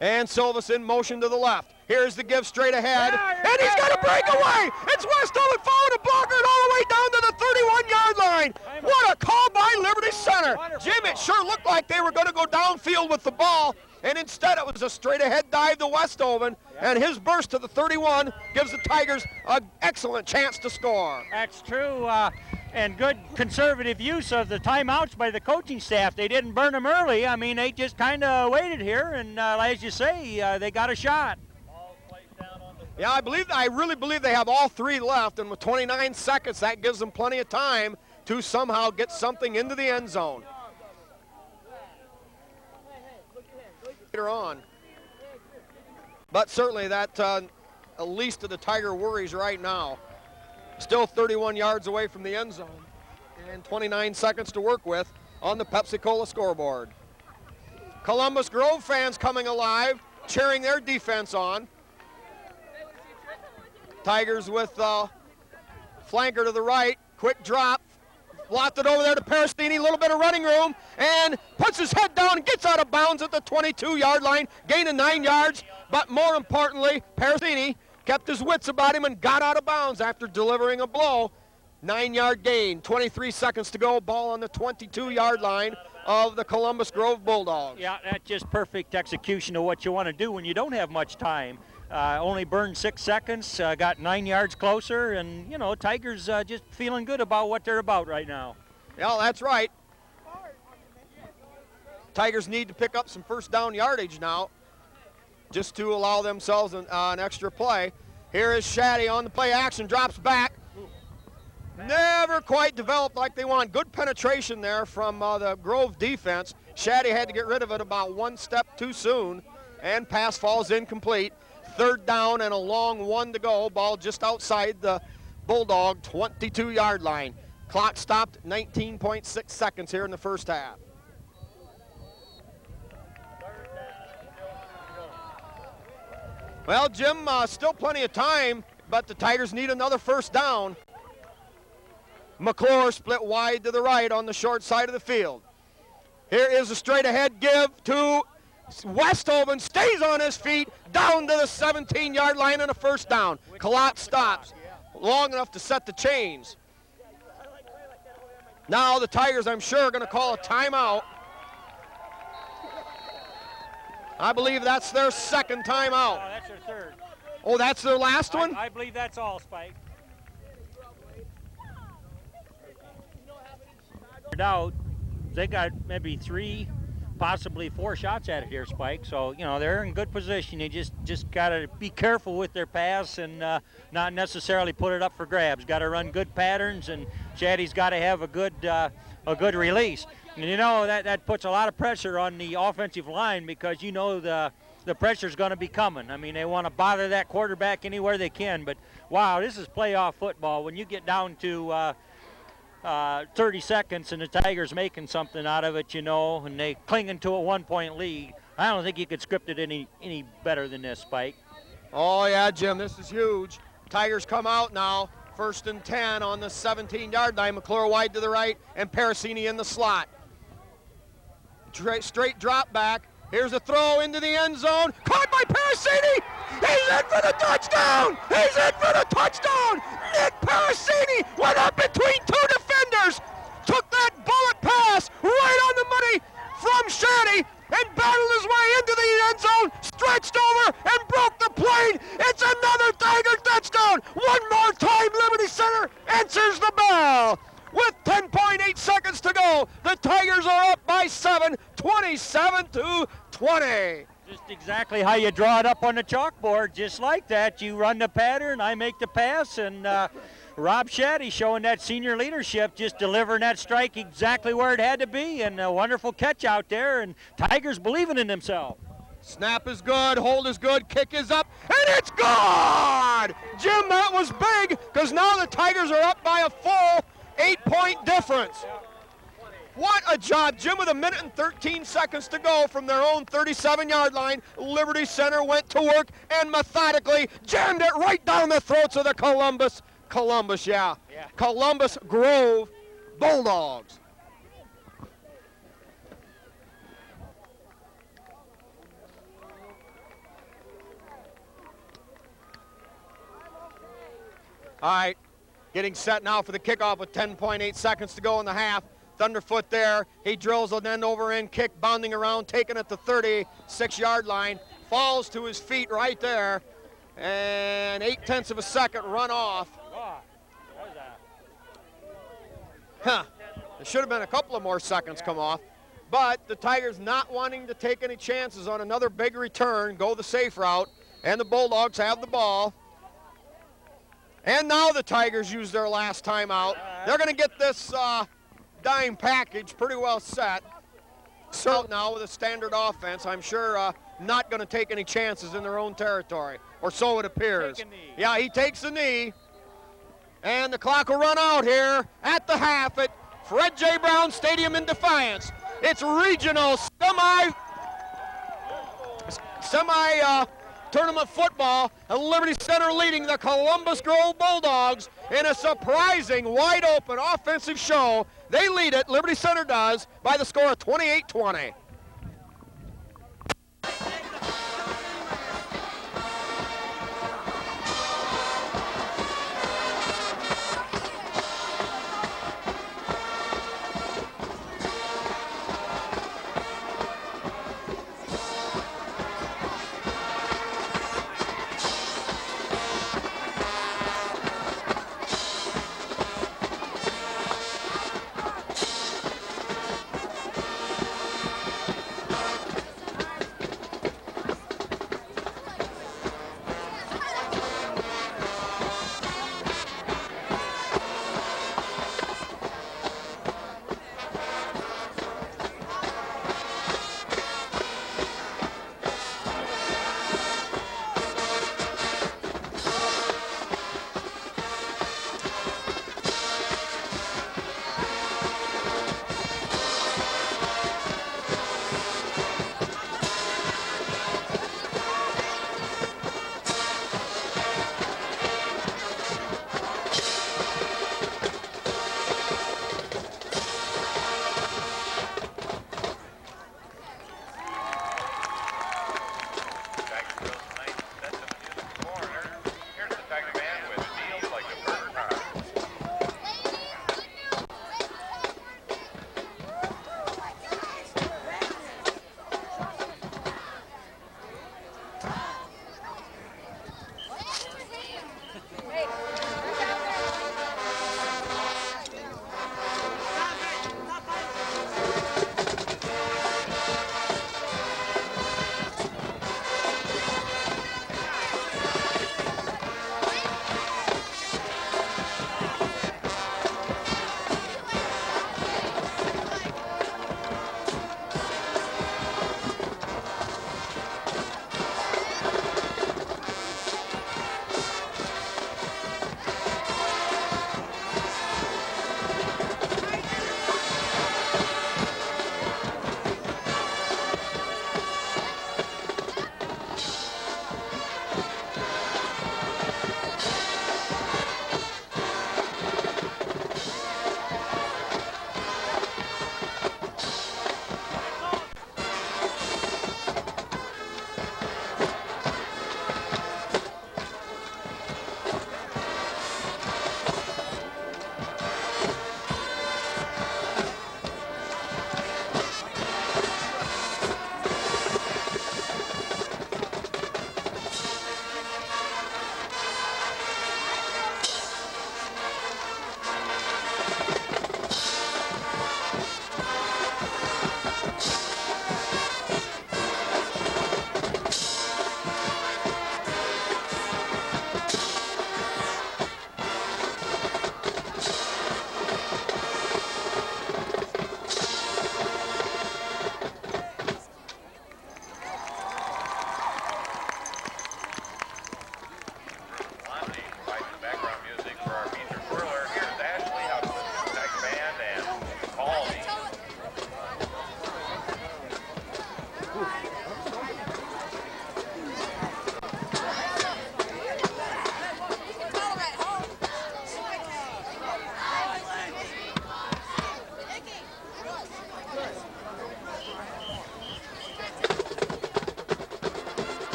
And Silvas in motion to the left. Here's the give straight ahead. And he's got a breakaway. It's Westhoven following a blocker and all the way down to the 31-yard line. What a call by Liberty Center. Jim, it sure looked like they were going to go downfield with the ball. And instead it was a straight ahead dive to Westhoven. And his burst to the 31 gives the Tigers an excellent chance to score. That's true, and good conservative use of the timeouts by the coaching staff. They didn't burn them early. I mean, they just kind of waited here, and as you say, they got a shot. Yeah, I really believe they have all 3 left, and with 29 seconds, that gives them plenty of time to somehow get something into the end zone. Later on. But certainly that at least of the Tiger worries right now. Still 31 yards away from the end zone and 29 seconds to work with on the Pepsi-Cola scoreboard. Columbus Grove fans coming alive, cheering their defense on. Tigers with flanker to the right, quick drop, locked it over there to Parasini, a little bit of running room, and puts his head down and gets out of bounds at the 22-yard line, gain of 9 yards, but more importantly, Parasini kept his wits about him and got out of bounds after delivering a blow. 9-yard gain, 23 seconds to go, ball on the 22-yard line of the Columbus Grove Bulldogs. Yeah, that's just perfect execution of what you want to do when you don't have much time. Only burned 6 seconds, got 9 yards closer, and, you know, Tigers just feeling good about what they're about right now. Yeah, that's right. Tigers need to pick up some first down yardage now just to allow themselves an extra play. Here is Shaddy on the play action, drops back. Never quite developed like they want. Good penetration there from the Grove defense. Shaddy had to get rid of it about 1 step too soon, and pass falls incomplete. 3rd down and a long 1 to go. Ball just outside the Bulldog 22-yard line. Clock stopped at 19.6 seconds here in the first half. Well, Jim, still plenty of time, but the Tigers need another first down. McClure split wide to the right on the short side of the field. Here is a straight ahead give to Westhoven, stays on his feet, down to the 17-yard line and a first down. Kalot stops long enough to set the chains. Now the Tigers, I'm sure, are going to call a timeout. I believe that's their 2nd timeout. Oh, that's their 3rd. Oh, that's their last one? I believe that's all, Spike. Out, they got maybe 3, possibly 4 shots at it here, Spike. So, you know, they're in good position. They just got to be careful with their pass and not necessarily put it up for grabs. Got to run good patterns, and Shaddy's got to have a good release. And, you know, that puts a lot of pressure on the offensive line because, you know, the pressure's going to be coming. I mean, they want to bother that quarterback anywhere they can. But, wow, this is playoff football. When you get down to 30 seconds and the Tigers making something out of it, you know, and they clinging to a 1-point lead, I don't think you could script it any better than this, Spike. Oh, yeah, Jim, this is huge. Tigers come out now. 1st and 10 on the 17-yard line. McClure wide to the right and Parasini in the slot. Straight drop back. Here's a throw into the end zone. Caught by Parasini. He's in for the touchdown. He's in for the touchdown. Nick Parasini went up between 2 defenders. Took that bullet pass right on the money from Shaddy. the bell. With 10.8 seconds to go, the Tigers are up by 7, 27-20. Just exactly how you draw it up on the chalkboard, just like that. You run the pattern, I make the pass, and Rob Shaddy showing that senior leadership, just delivering that strike exactly where it had to be, and a wonderful catch out there, and Tigers believing in themselves. Snap is good, hold is good, kick is up, and it's good! Jim, that was big, because now the Tigers are up by a full 8-point difference. What a job, Jim, with 1 minute and 13 seconds to go from their own 37-yard line. Liberty Center went to work and methodically jammed it right down the throats of the Columbus Grove Bulldogs. All right, getting set now for the kickoff with 10.8 seconds to go in the half. Thunderfoot there, he drills an end over end kick, bounding around, taking it to 36-yard line, falls to his feet right there, and 0.8 of a second run off. There should have been a couple of more seconds come off, but the Tigers not wanting to take any chances on another big return, go the safe route, and the Bulldogs have the ball. And now the Tigers use their last timeout. They're going to get this dime package pretty well set. So now with a standard offense, I'm sure not going to take any chances in their own territory, or so it appears. Yeah, he takes a knee, and the clock will run out here at the half at Fred J. Brown Stadium in Defiance. It's regional semi-tournament football, and Liberty Center leading the Columbus Grove Bulldogs in a surprising, wide-open offensive show. They lead it, Liberty Center does, by the score of 28-20.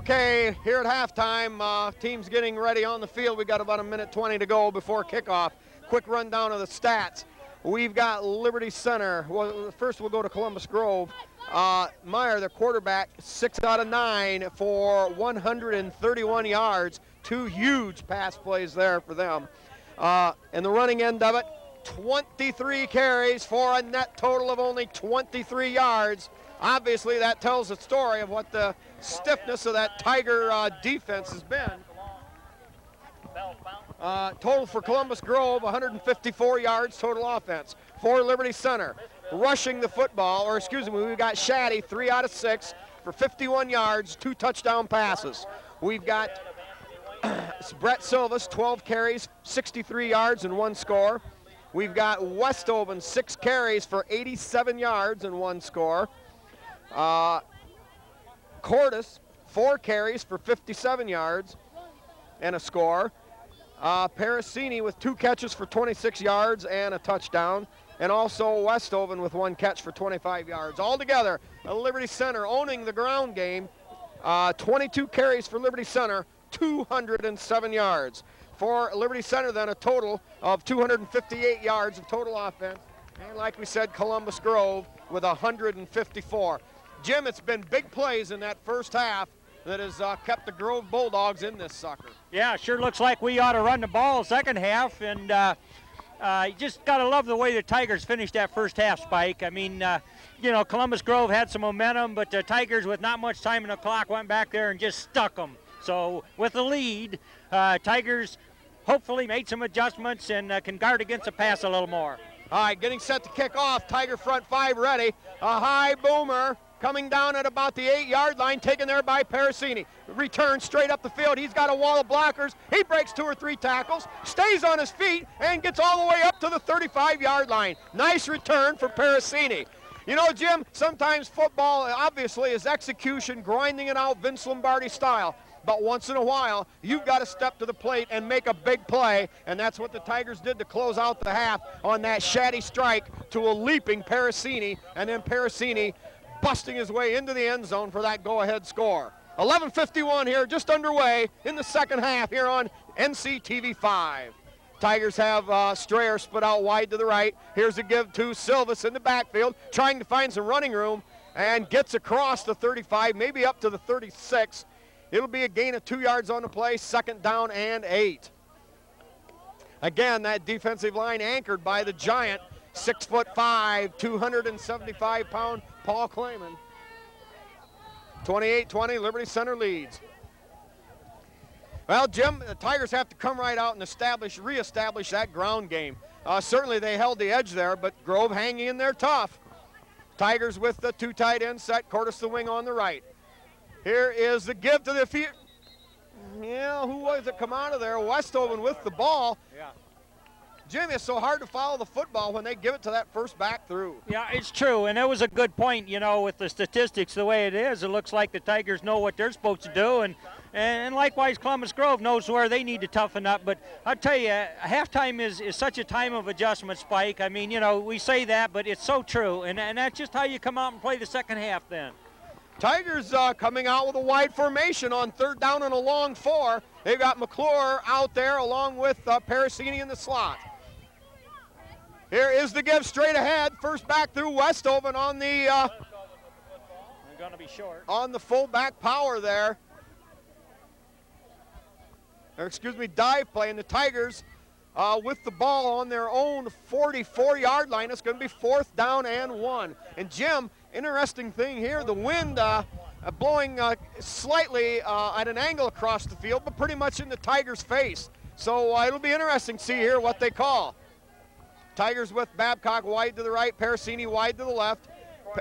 Okay, here at halftime, teams getting ready on the field. We got about 1:20 to go before kickoff. Quick rundown of the stats. We've got Liberty Center. Well, first we'll go to Columbus Grove. Meyer, the quarterback, 6 out of 9 for 131 yards. 2 huge pass plays there for them. And the running end of it, 23 carries for a net total of only 23 yards. Obviously, that tells a story of what the stiffness of that Tiger defense has been. Total for Columbus Grove, 154 yards total offense. For Liberty Center, rushing the football, or excuse me, we've got Shaddy, 3 out of 6 for 51 yards, 2 touchdown passes. We've got Brett Silvas, 12 carries, 63 yards and 1 score. We've got Westoven, 6 carries for 87 yards and 1 score. Cordis, 4 carries for 57 yards and a score. Parasini with 2 catches for 26 yards and a touchdown. And also Westoven with 1 catch for 25 yards. Altogether, Liberty Center owning the ground game. 22 carries for Liberty Center, 207 yards. For Liberty Center, then, a total of 258 yards of total offense. And like we said, Columbus Grove with 154. Jim, it's been big plays in that first half that has kept the Grove Bulldogs in this sucker. Yeah, sure looks like we ought to run the ball second half, and you just got to love the way the Tigers finished that first half, Spike. I mean, you know, Columbus Grove had some momentum, but the Tigers, with not much time in the clock, went back there and just stuck them. So with the lead, Tigers hopefully made some adjustments and can guard against the pass a little more. All right, getting set to kick off. Tiger front 5 ready. A high boomer coming down at about the 8-yard line, taken there by Parasini. Return straight up the field. He's got a wall of blockers. He breaks 2 or 3 tackles, stays on his feet, and gets all the way up to the 35-yard line. Nice return for Parasini. You know, Jim, sometimes football obviously is execution, grinding it out, Vince Lombardi style. But once in a while, you've got to step to the plate and make a big play, and that's what the Tigers did to close out the half on that Shaddy strike to a leaping Parasini, and then Parasini busting his way into the end zone for that go-ahead score. 11:51 here, just underway in the second half here on NCTV5. Tigers have Strayer split out wide to the right. Here's a give to Silvas in the backfield, trying to find some running room, and gets across the 35, maybe up to the 36. It'll be a gain of 2 yards on the play, second down and 8. Again, that defensive line anchored by the giant, 6'5", 275-pound Paul Clayman. 28-20, Liberty Center leads. Well, Jim, the Tigers have to come right out and reestablish that ground game. Certainly they held the edge there, but Grove hanging in there tough. Tigers with the 2 tight end set, Cordis the wing on the right. Here is the give to the field. Yeah, who was it come out of there? Westoven with the ball. Yeah. Jim, it's so hard to follow the football when they give it to that first back through. Yeah, it's true, and that was a good point, you know, with the statistics the way it is. It looks like the Tigers know what they're supposed to do, and likewise Columbus Grove knows where they need to toughen up. But I'll tell you, halftime is such a time of adjustment, Spike. I mean, you know, we say that, but it's so true, and that's just how you come out and play the second half then. Tigers coming out with a wide formation on 3rd down and a long 4. They've got McClure out there along with Parasini in the slot. Here is the give straight ahead. First back through Westoven on the They're going to be short. On the full-back power there. Or excuse me, dive play, and the Tigers with the ball on their own 44-yard line. It's going to be 4th down and 1. And Jim, interesting thing here, the wind blowing slightly at an angle across the field, but pretty much in the Tigers' face. So it'll be interesting to see here what they call. Tigers with Babcock wide to the right, Parasini wide to the left.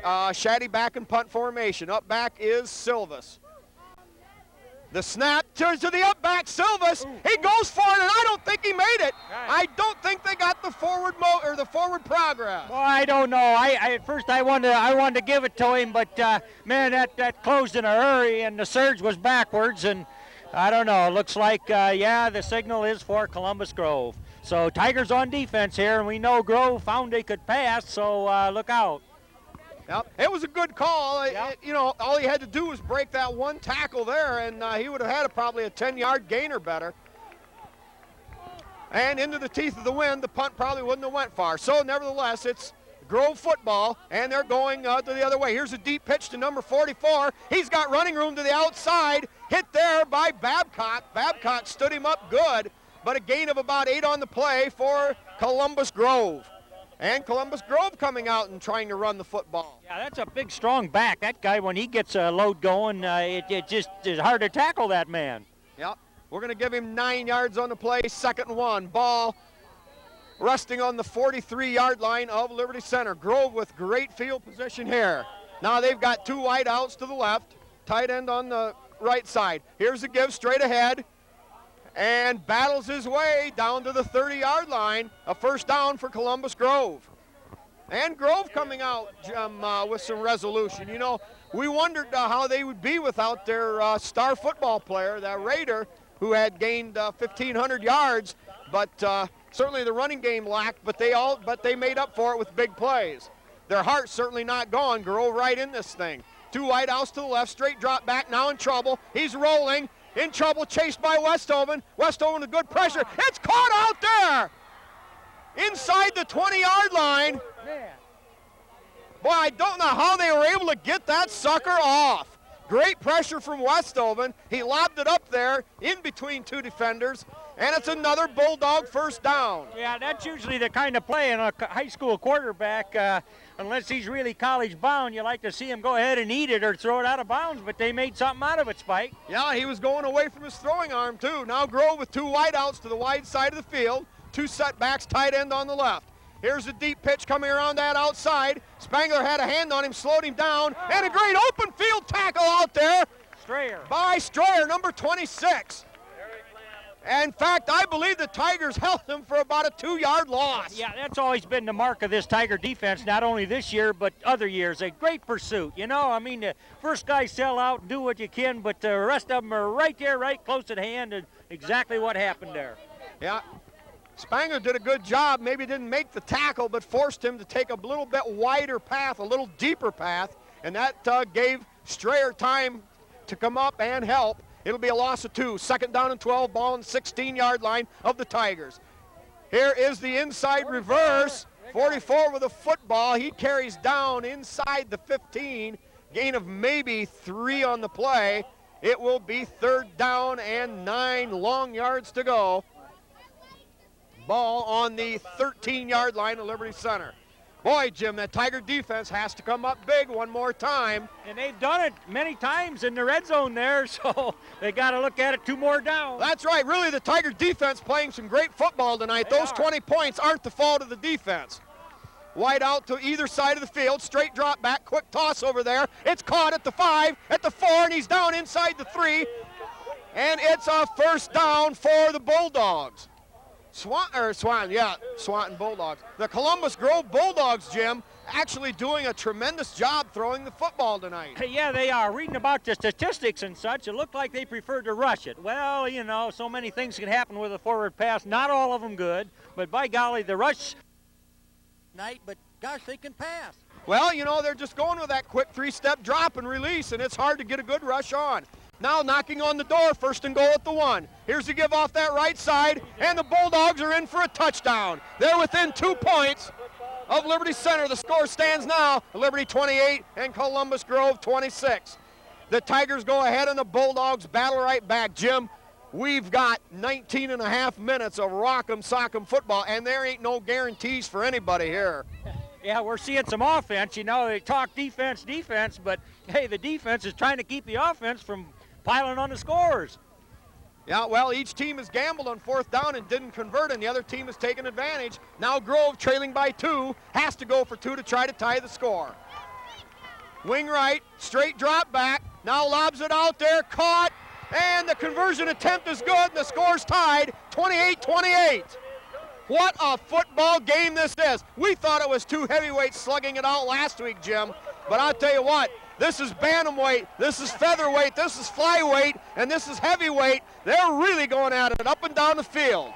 Shaddy back in punt formation. Up back is Silvas. The snap turns to the up back, Silvas. He goes for it, and I don't think he made it. I don't think they got the forward progress. Well, I don't know. At first I wanted to give it to him, but man, that closed in a hurry, and the surge was backwards, and I don't know. It looks like yeah, the signal is for Columbus Grove. So Tigers on defense here, and we know Grove found they could pass, so look out. Yep, it was a good call. Yep. You know, all he had to do was break that one tackle there, and he would have had probably a 10-yard gain or better. And into the teeth of the wind, the punt probably wouldn't have went far. So, nevertheless, it's Grove football, and they're going to the other way. Here's a deep pitch to number 44. He's got running room to the outside. Hit there by Babcock. Babcock stood him up good, but a gain of about 8 on the play for Columbus Grove. And Columbus Grove coming out and trying to run the football. Yeah, that's a big, strong back. That guy, when he gets a load going, it just is hard to tackle that man. Yep. We're going to give him 9 yards on the play, 2nd and 1. Ball resting on the 43-yard line of Liberty Center. Grove with great field position here. Now they've got 2 wide outs to the left, tight end on the right side. Here's the give straight ahead, and battles his way down to the 30-yard line. A first down for Columbus Grove. And Grove coming out with some resolution. You know, we wondered how they would be without their star football player, that Raider, who had gained 1,500 yards, but certainly the running game lacked, but they made up for it with big plays. Their heart's certainly not gone. Grove right in this thing. 2 wide outs to the left, straight drop back, now in trouble. He's rolling, in trouble, chased by Westhoven. Westhoven with good pressure. It's caught out there inside the 20-yard line. Man. Boy, I don't know how they were able to get that sucker off. Great pressure from Westhoven. He lobbed it up there in between 2 defenders, and it's another Bulldog first down. Yeah, that's usually the kind of play in a high school quarterback. Unless he's really college bound, you like to see him go ahead and eat it or throw it out of bounds, but they made something out of it, Spike. Yeah, he was going away from his throwing arm, too. Now Grove with 2 wideouts to the wide side of the field, 2 setbacks, tight end on the left. Here's a deep pitch coming around that outside. Spangler had a hand on him, slowed him down, and a great open field tackle out there Strayer. by Strayer, number 26. In fact, I believe the Tigers held him for about a 2-yard loss. Yeah, that's always been the mark of this Tiger defense, not only this year, but other years. A great pursuit. You know, I mean, the first guys sell out and do what you can, but the rest of them are right there, right close at hand, and exactly what happened there. Yeah. Spangler did a good job, maybe didn't make the tackle, but forced him to take a little bit wider path, a little deeper path, and that gave Strayer time to come up and help. It'll be a loss of 2. 2nd down and 12, ball on the 16-yard line of the Tigers. Here is the inside reverse. 44 with a football. He carries down inside the 15. Gain of maybe 3 on the play. It will be 3rd down and 9 long yards to go. Ball on the 13-yard line of Liberty Center. Boy, Jim, that Tiger defense has to come up big one more time. And they've done it many times in the red zone there, so they got to look at it 2 more down. That's right. Really, the Tiger defense playing some great football tonight. Those 20 points aren't the fault of the defense. Wide out to either side of the field. Straight drop back. Quick toss over there. It's caught at the 5, at the 4, and he's down inside the 3. And it's a first down for the Bulldogs. Swanton Bulldogs. The Columbus Grove Bulldogs, Jim, actually doing a tremendous job throwing the football tonight. Yeah, they are. Reading about the statistics and such, it looked like they preferred to rush it. Well, you know, so many things can happen with a forward pass. Not all of them good, but by golly, the rush night, but gosh, they can pass. Well, you know, they're just going with that quick 3-step drop and release, and it's hard to get a good rush on. Now knocking on the door, 1st and goal at the 1. Here's the give off that right side, and the Bulldogs are in for a touchdown. They're within 2 points of Liberty Center. The score stands now, Liberty 28 and Columbus Grove 26. The Tigers go ahead and the Bulldogs battle right back. Jim, we've got 19 and a half minutes of rock'em sock'em football, and there ain't no guarantees for anybody here. Yeah, we're seeing some offense. You know, they talk defense, but hey, the defense is trying to keep the offense from piling on the scores. Yeah, well, each team has gambled on 4th down and didn't convert, and the other team has taken advantage. Now Grove, trailing by 2, has to go for 2 to try to tie the score. Wing right, straight drop back, now lobs it out there, caught, and the conversion attempt is good, and the score's tied, 28-28. What a football game this is. We thought it was 2 heavyweights slugging it out last week, Jim, but I'll tell you what, this is bantamweight, this is featherweight, this is flyweight, and this is heavyweight. They're really going at it up and down the field.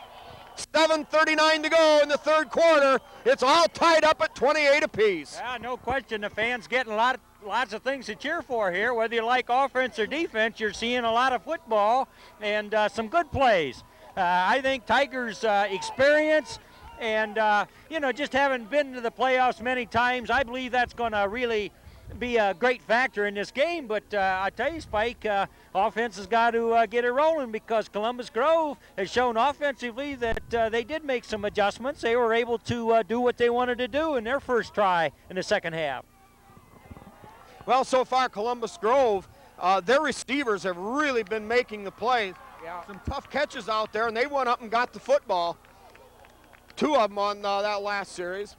7:39 to go in the third quarter. It's all tied up at 28 apiece. Yeah, no question. The fans getting lots of things to cheer for here. Whether you like offense or defense, you're seeing a lot of football and some good plays. I think Tigers' experience and, just having been to the playoffs many times, I believe that's going to really be a great factor in this game. But I tell you, Spike, offense has got to get it rolling, because Columbus Grove has shown offensively that they did make some adjustments. They were able to do what they wanted to do in their first try in the second half. Well, so far Columbus Grove, their receivers have really been making the plays. Yeah. Some tough catches out there, and they went up and got the football. 2 of them on that last series.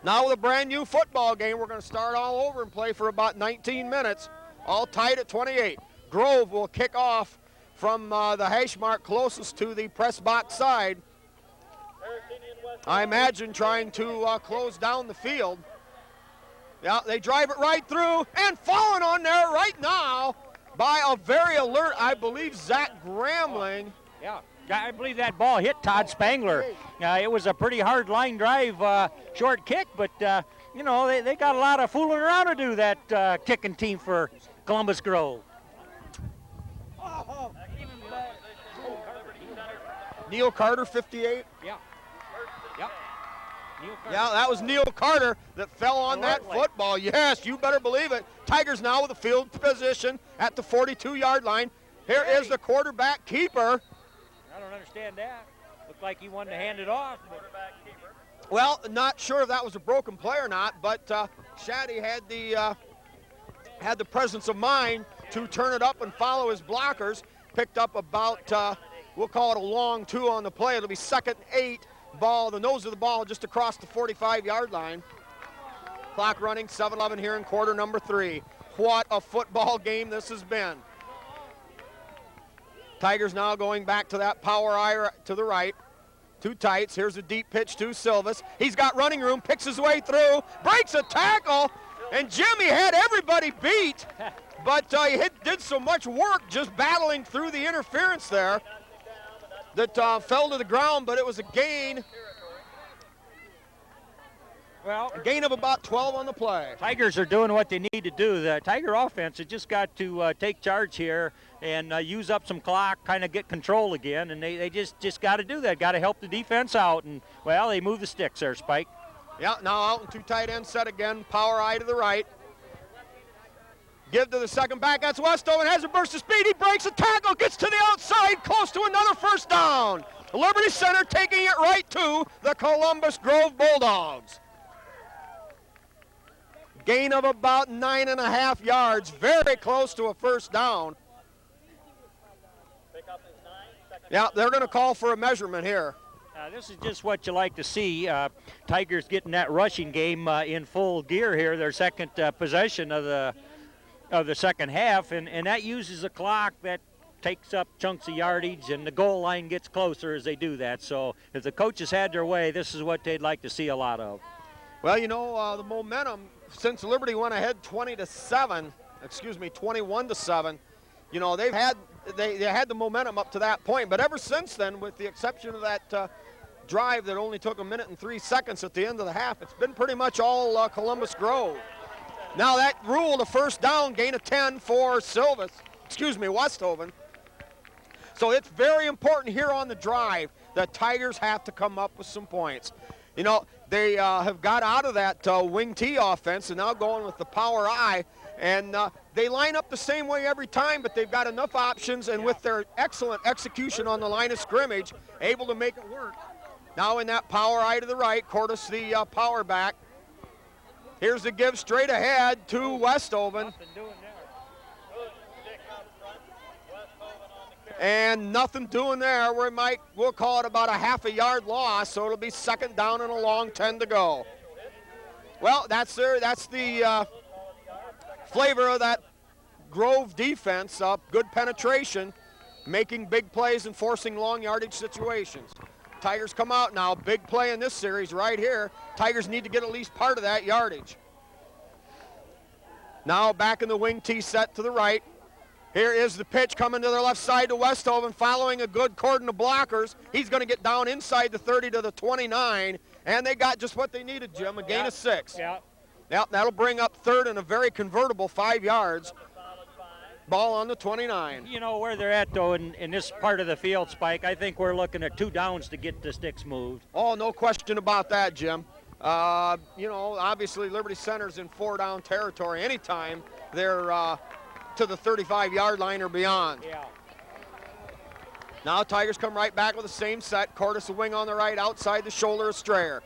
Now with a brand new football game, we're going to start all over and play for about 19 minutes, all tied at 28. Grove will kick off from the hash mark closest to the press box side. I imagine trying to close down the field. Yeah, they drive it right through, and falling on there right now by a very alert, I believe, Zach Gramling. Yeah, I believe that ball hit Todd Spangler. It was a pretty hard line drive, short kick, but, they got a lot of fooling around to do that kicking team for Columbus Grove. Neil Carter, 58. Yeah. Yep. Yeah, that was Neil Carter that fell on that football. Yes, you better believe it. Tigers now with the field position at the 42-yard line. Here is the quarterback keeper. I don't understand that. Looked like he wanted to hand it off. Well, not sure if that was a broken play or not, but Shaddy had the presence of mind to turn it up and follow his blockers. Picked up about, we'll call it a long 2 on the play. It'll be 2nd and 8. Ball, the nose of the ball just across the 45-yard line. Clock running, 7-11 here in quarter number 3. What a football game this has been. Tigers now going back to that power eye to the right. 2 tights. Here's a deep pitch to Silvis. He's got running room, picks his way through, breaks a tackle, and Jimmy had everybody beat, but he did so much work just battling through the interference there that fell to the ground, but it was a gain. Well, A gain of about 12 on the play. Tigers are doing what they need to do. The Tiger offense has just got to take charge here and use up some clock, kind of get control again, and they just got to do that. Got to help the defense out, and, well, they move the sticks there, Spike. Yeah, now out in 2 tight end set again, power eye to the right. Give to the second back, that's Westover, has a burst of speed, he breaks a tackle, gets to the outside, close to another first down. Liberty Center taking it right to the Columbus Grove Bulldogs. Gain of about 9.5 yards, very close to a first down. Yeah, they're going to call for a measurement here. This is just what you like to see. Tigers getting that rushing game in full gear here, their second possession of the second half, and that uses the clock. That takes up chunks of yardage, and the goal line gets closer as they do that. So if the coaches had their way, this is what they'd like to see a lot of. Well, the momentum, since Liberty went ahead 21-7, they had the momentum up to that point. But ever since then, with the exception of that drive that only took 1 minute and 3 seconds at the end of the half, it's been pretty much all Columbus Grove. Now that ruled a first down, gain of 10 for Westhoven. So it's very important here on the drive that Tigers have to come up with some points. They have got out of that wing T offense and now going with the power I, and they line up the same way every time, but they've got enough options, and with their excellent execution on the line of scrimmage, able to make it work. Now in that power I to the right, Cordes the power back. Here's the give straight ahead to Westhoven. And nothing doing there. We'll call it about a half a yard loss, so it'll be 2nd down and a long 10 to go. Well, that's the flavor of that Grove defense. Good penetration, making big plays and forcing long yardage situations. Tigers come out now, big play in this series right here. Tigers need to get at least part of that yardage. Now back in the wing T set to the right. Here is the pitch coming to their left side to Westhoven, following a good cordon of blockers. He's going to get down inside the 30 to the 29, and they got just what they needed, Jim, a gain of 6. Yeah. Yep, that'll bring up third and a very convertible 5 yards. Ball on the 29. You know where they're at, though, in this part of the field, Spike. I think we're looking at 2 downs to get the sticks moved. Oh, no question about that, Jim. You know, obviously Liberty Center's in 4-down territory anytime they're to the 35-yard line or beyond. Yeah. Now Tigers come right back with the same set. Cordes a wing on the right, outside the shoulder of Strayer.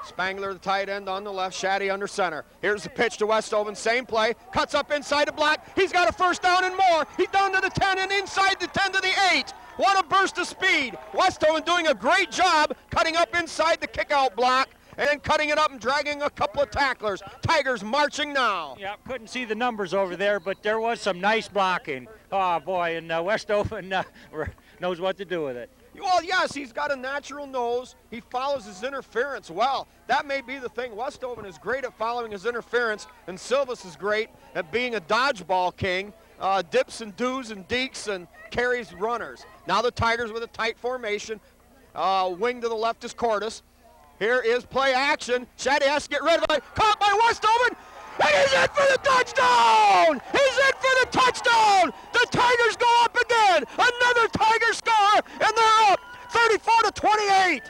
Spangler, the tight end, on the left. Shaddy under center. Here's the pitch to Westhoven. Same play. Cuts up inside the block. He's got a first down and more. He's down to the 10 and inside the 10 to the 8. What a burst of speed. Westhoven doing a great job cutting up inside the kickout block and then cutting it up and dragging a couple of tacklers. Tigers marching now. Yeah, couldn't see the numbers over there, but there was some nice blocking. Oh, boy, and Westhoven knows what to do with it. Well, yes, he's got a natural nose. He follows his interference well. That may be the thing. Westhoven is great at following his interference, and Silvas is great at being a dodgeball king. Dips and doos and deeks and carries runners. Now the Tigers with a tight formation. Wing to the left is Cordes. Here is play action. Shaddy has to get rid of it. Caught by Westhoven. And he's in for the touchdown! He's in for the touchdown! The Tigers go up again! Another Tiger score, and they're up 34-28.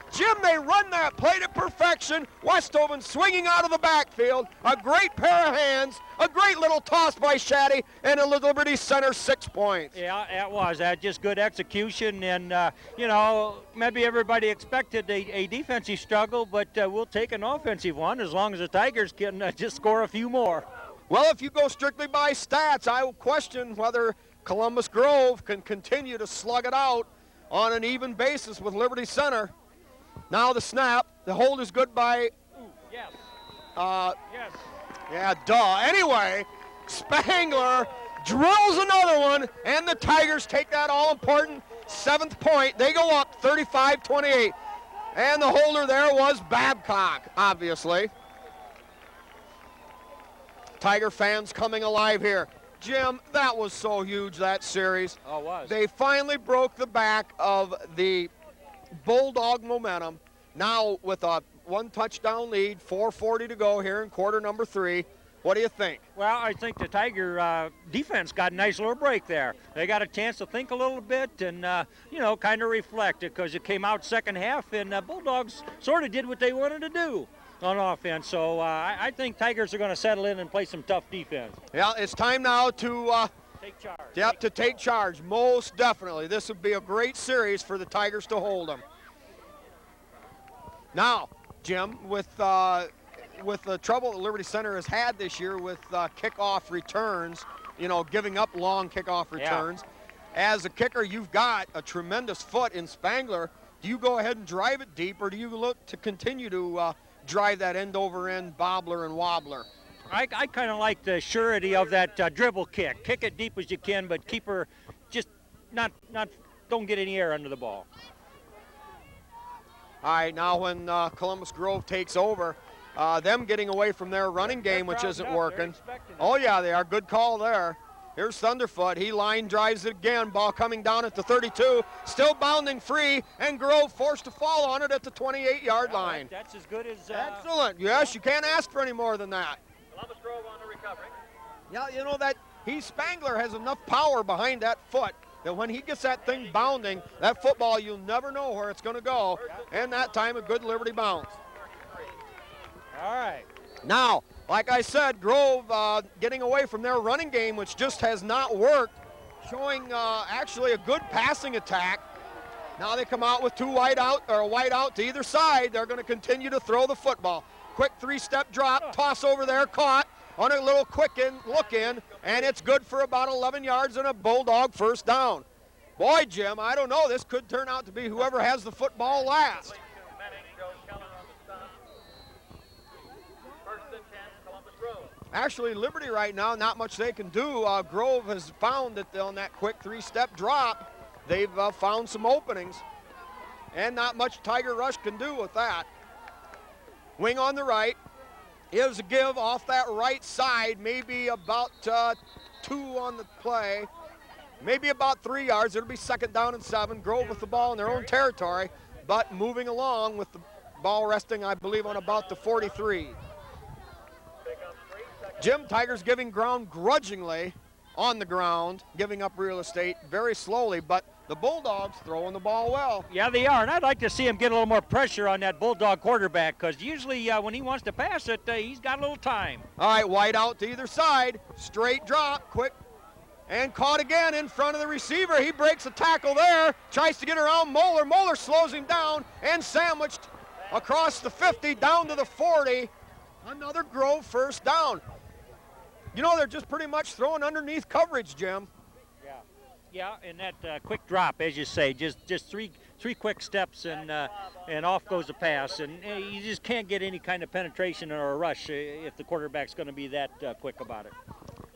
Jim, they run that play to perfection. Westhoven swinging out of the backfield. A great pair of hands, a great little toss by Shaddy, and a Liberty Center 6 points. Yeah, it was. Just good execution, and, you know, maybe everybody expected a defensive struggle, but we'll take an offensive one as long as the Tigers can just score a few more. Well, if you go strictly by stats, I will question whether Columbus Grove can continue to slug it out on an even basis with Liberty Center. Now the snap. The hold is good by... Yes. Yes. Yeah, duh. Anyway, Spangler drills another one, and the Tigers take that all-important 7th point. They go up 35-28. And the holder there was Babcock, obviously. Tiger fans coming alive here. Jim, that was so huge, that series. Oh, it was. They finally broke the back of the Bulldog momentum. Now with a 1 touchdown lead, 4:40 to go here in quarter number 3. What do you think? Well, I think the Tiger defense got a nice little break there. They got a chance to think a little bit and, you know, kind of reflect it because it came out second half and Bulldogs sort of did what they wanted to do on offense. So I think Tigers are going to settle in and play some tough defense. Yeah, it's time now to take charge. Yep, to take charge, most definitely. This would be a great series for the Tigers to hold them. Now, Jim, with the trouble that Liberty Center has had this year with kickoff returns, you know, giving up long kickoff returns, as a kicker, you've got a tremendous foot in Spangler. Do you go ahead and drive it deep, or do you look to continue to drive that end-over-end bobbler and wobbler? I kind of like the surety of that dribble kick. Kick it deep as you can, but keep her just don't get any air under the ball. All right, now when Columbus Grove takes over, them getting away from their running game, which isn't working. Oh, yeah, they are. Good call there. Here's Thunderfoot. He line drives it again. Ball coming down at the 32. Still bounding free, and Grove forced to fall on it at the 28-yard line. That's as good as... Excellent. Yes, you can't ask for any more than that. Columbus Grove on the recovery. Yeah, you know that Spangler has enough power behind that foot that when he gets that thing bounding, that football, you'll never know where it's going to go. And that time, a good Liberty bounce. All right. Now, like I said, Grove getting away from their running game, which just has not worked, showing actually a good passing attack. Now they come out with a wide out to either side. They're going to continue to throw the football. Quick 3-step drop, toss over there, caught on a little quick look in, and it's good for about 11 yards and a Bulldog first down. Boy, Jim, I don't know. This could turn out to be whoever has the football last. Actually, Liberty right now, not much they can do. Grove has found that on that quick 3-step drop, they've found some openings, and not much Tiger Rush can do with that. Wing on the right. Is a give off that right side, maybe about 2 on the play. Maybe about 3 yards. It'll be 2nd down and 7. Grove with the ball in their own territory, but moving along with the ball resting, I believe, on about the 43. Jim, Tigers giving ground grudgingly on the ground, giving up real estate very slowly, but the Bulldogs throwing the ball well. Yeah, they are, and I'd like to see him get a little more pressure on that Bulldog quarterback, because usually when he wants to pass it, he's got a little time. All right, wide out to either side. Straight drop, quick, and caught again in front of the receiver. He breaks a tackle there, tries to get around Moeller. Moeller slows him down and sandwiched across the 50 down to the 40. Another Grove first down. You know, they're just pretty much throwing underneath coverage, Jim. Yeah, and that quick drop, as you say, just three quick steps, and off goes the pass, and you just can't get any kind of penetration or a rush if the quarterback's going to be that quick about it.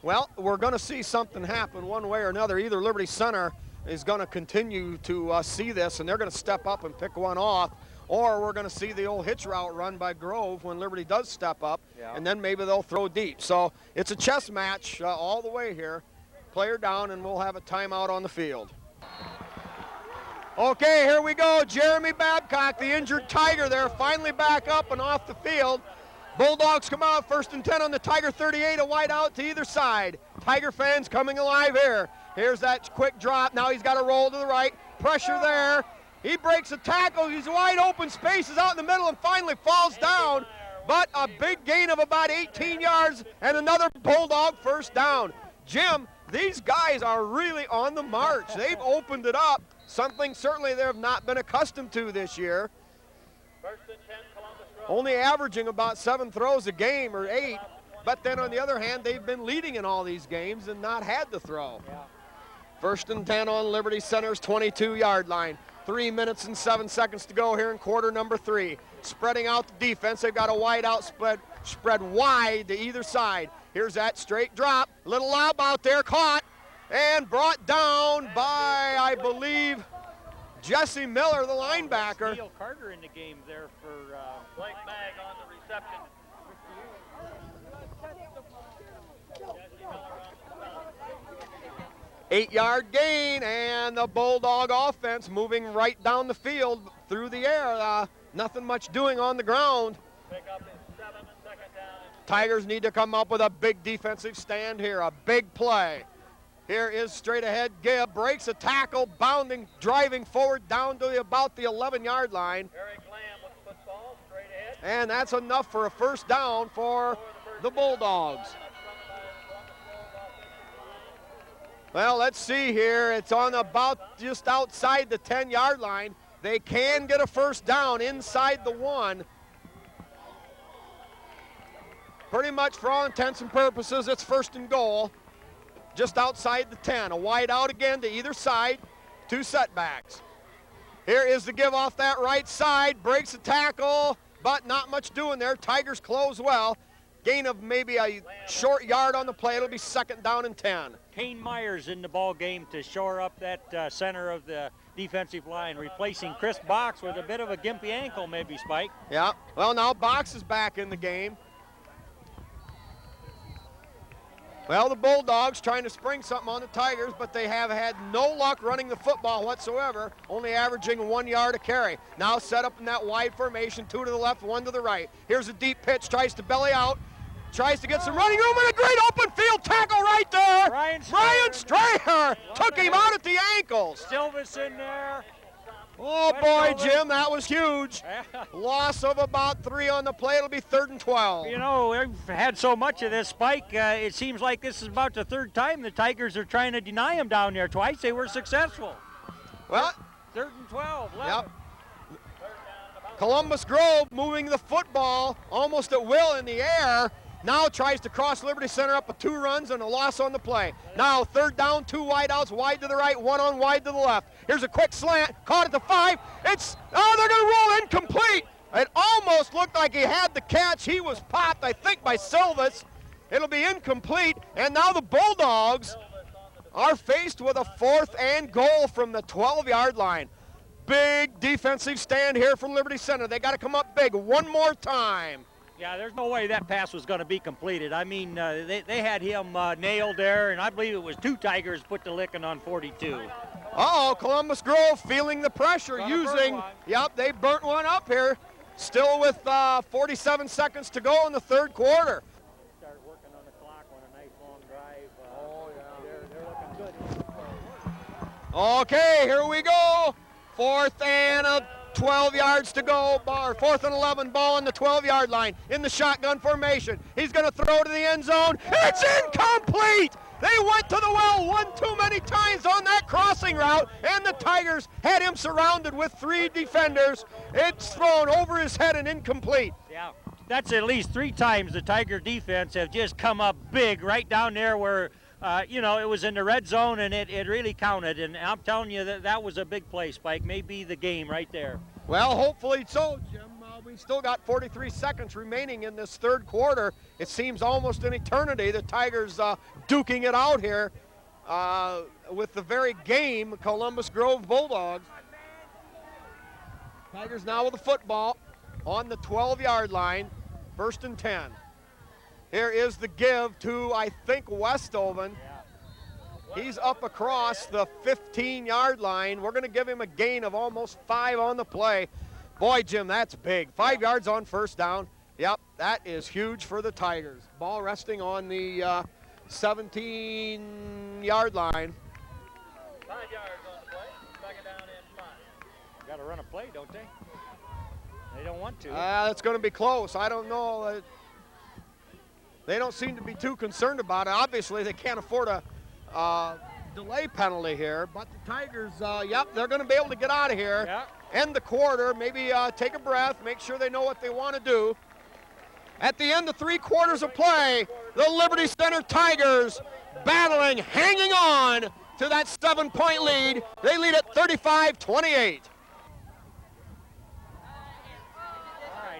Well, we're going to see something happen one way or another. Either Liberty Center is going to continue to see this, and they're going to step up and pick one off, or we're going to see the old hitch route run by Grove when Liberty does step up, and then maybe they'll throw deep. So it's a chess match all the way here. Player down, and we'll have a timeout on the field. Okay, here we go. Jeremy Babcock, the injured Tiger there, finally back up and off the field. Bulldogs come out, 1st and 10 on the Tiger 38, a wide out to either side. Tiger fans coming alive here. Here's that quick drop. Now he's got to roll to the right. Pressure there. He breaks a tackle. He's wide open. Space is out in the middle and finally falls down. But a big gain of about 18 yards and another Bulldog first down. Jim, these guys are really on the march. They've opened it up, something certainly they have not been accustomed to this year. 1st and 10, Columbus Grove. Only averaging about 7 throws a game or 8, but then on the other hand, they've been leading in all these games and not had to throw. 1st and 10 on Liberty Center's 22-yard line. 3 minutes and 7 seconds to go here in quarter number 3. Spreading out the defense, they've got a wide out spread wide to either side. Here's that straight drop, little lob out there, caught and brought down by, I believe, Jesse Miller, the linebacker. Neil Carter in the game there for Blake Mag on the reception. 8-yard gain, and the Bulldog offense moving right down the field through the air. Nothing much doing on the ground. Pick up is 7 and 2nd down. Tigers need to come up with a big defensive stand here, a big play. Here is straight ahead Gibb, breaks a tackle, bounding, driving forward down to about the 11-yard line. Eric Lamb with the football, straight ahead. And that's enough for a first down for the Bulldogs. Well, let's see here. It's on about just outside the 10-yard line. They can get a first down inside the 1. Pretty much for all intents and purposes, it's 1st and goal. Just outside the 10. A wide out again to either side. 2 setbacks. Here is the give off that right side. Breaks a tackle, but not much doing there. Tigers close well. Gain of maybe a short yard on the play. It'll be 2nd down and 10. Kane Myers in the ball game to shore up that center of the defensive line, replacing Chris Box with a bit of a gimpy ankle maybe, Spike. Yeah, well now Box is back in the game. Well, the Bulldogs trying to spring something on the Tigers, but they have had no luck running the football whatsoever, only averaging 1 yard a carry. Now set up in that wide formation, 2 to the left, 1 to the right. Here's a deep pitch, tries to belly out, tries to get some running room, and a great open field tackle right there. Ryan Strayer took him out at the ankles. Silvis in there. Oh boy, Jim, that was huge. Loss of about 3 on the play. It'll be 3rd and 12. You know, we've had so much of this, Spike. It seems like this is about the 3rd time the Tigers are trying to deny them down there. Twice they were successful. Well, 3rd and 12. Yep. Columbus Grove moving the football almost at will in the air. Now tries to cross Liberty Center up with 2 runs and a loss on the play. Now 3rd down, 2 wide outs, wide to the right, 1 on wide to the left. Here's a quick slant, caught at the 5. They're gonna roll incomplete. It almost looked like he had the catch. He was popped, I think, by Silvis. It'll be incomplete, and now the Bulldogs are faced with a 4th and goal from the 12-yard line. Big defensive stand here from Liberty Center. They gotta come up big one more time. Yeah, there's no way that pass was going to be completed. I mean, they had him nailed there, and I believe it was 2 Tigers put the licking on 42. Uh-oh, Columbus Grove feeling the pressure, yep, they burnt one up here. Still with 47 seconds to go in the third quarter. Start working on the clock on a nice long drive. They're looking good. Okay, here we go. 4th and 12 yards to go. 4th and 11, ball on the 12-yard line in the shotgun formation. He's going to throw to the end zone. It's incomplete. They went to the well one too many times on that crossing route, and the Tigers had him surrounded with 3 defenders. It's thrown over his head and incomplete. Yeah, that's at least 3 times the Tiger defense have just come up big right down there where, it was in the red zone, and it really counted. And I'm telling you that was a big play, Spike. Maybe the game right there. Well, hopefully so, Jim. We still got 43 seconds remaining in this third quarter. It seems almost an eternity. The Tigers duking it out here with the very game, Columbus Grove Bulldogs. Tigers now with the football on the 12-yard line, 1st and 10. Here is the give to, I think, Westoven. He's up across the 15-yard line. We're going to give him a gain of almost 5 on the play. Boy, Jim, that's big. 5 yards on 1st down. Yep, that is huge for the Tigers. Ball resting on the 17-yard line. 5 yards on the play. 2nd down and 5. Got to run a play, don't they? They don't want to. That's going to be close. I don't know. They don't seem to be too concerned about it. Obviously, they can't afford a delay penalty here, but the Tigers, they're going to be able to get out of here. Yeah. End the quarter, maybe take a breath, make sure they know what they want to do. At the end of 3 quarters of play, the Liberty Center Tigers battling, hanging on to that 7-point lead. They lead at 35-28.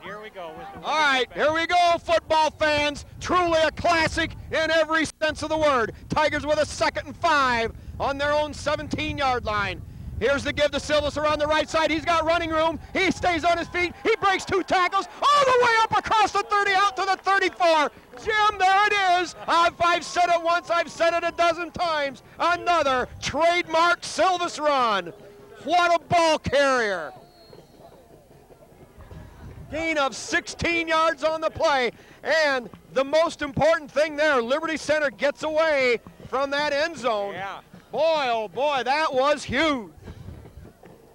Here we go. All right, here we go, football fans. Truly a classic in every sense of the word. Tigers with a 2nd and 5 on their own 17-yard line. Here's the give to Silvas around the right side. He's got running room. He stays on his feet. He breaks 2 tackles all the way up across the 30 out to the 34. Jim, there it is. I've said it once. I've said it a dozen times. Another trademark Silvas run. What a ball carrier. Gain of 16 yards on the play. And the most important thing there, Liberty Center gets away from that end zone. Yeah. Boy, oh boy, that was huge.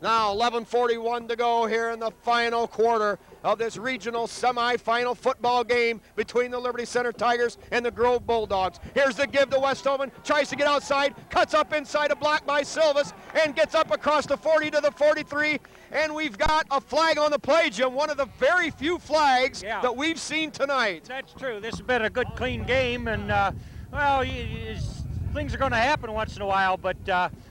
Now 11:41 to go here in the final quarter of this regional semifinal football game between the Liberty Center Tigers and the Grove Bulldogs. Here's the give to Westoven, tries to get outside, cuts up inside a block by Silvas, and gets up across the 40 to the 43. And we've got a flag on the play, Jim, one of the very few flags that we've seen tonight. That's true. This has been a good, clean game, and, things are going to happen once in a while, but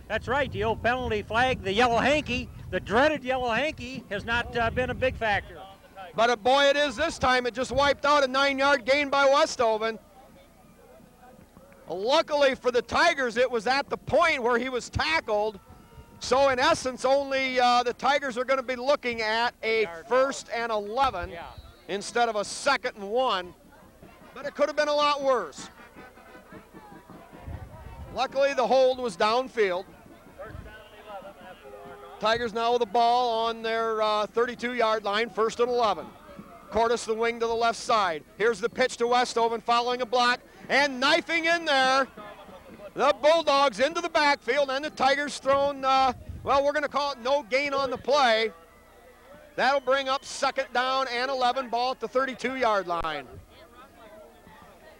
that's right. The old penalty flag, the yellow hanky, the dreaded yellow hanky, has not been a big factor. But boy, it is this time. It just wiped out a 9-yard gain by Westoven. Luckily for the Tigers, it was at the point where he was tackled. So in essence, only the Tigers are going to be looking at a 1st and 11 instead of a 2nd and 1. But it could have been a lot worse. Luckily, the hold was downfield. Tigers now with the ball on their 32-yard line, 1st and 11. Cordes the wing to the left side. Here's the pitch to Westoven following a block and knifing in there. The Bulldogs into the backfield, and the Tigers thrown, we're going to call it no gain on the play. That'll bring up 2nd down and 11, ball at the 32-yard line.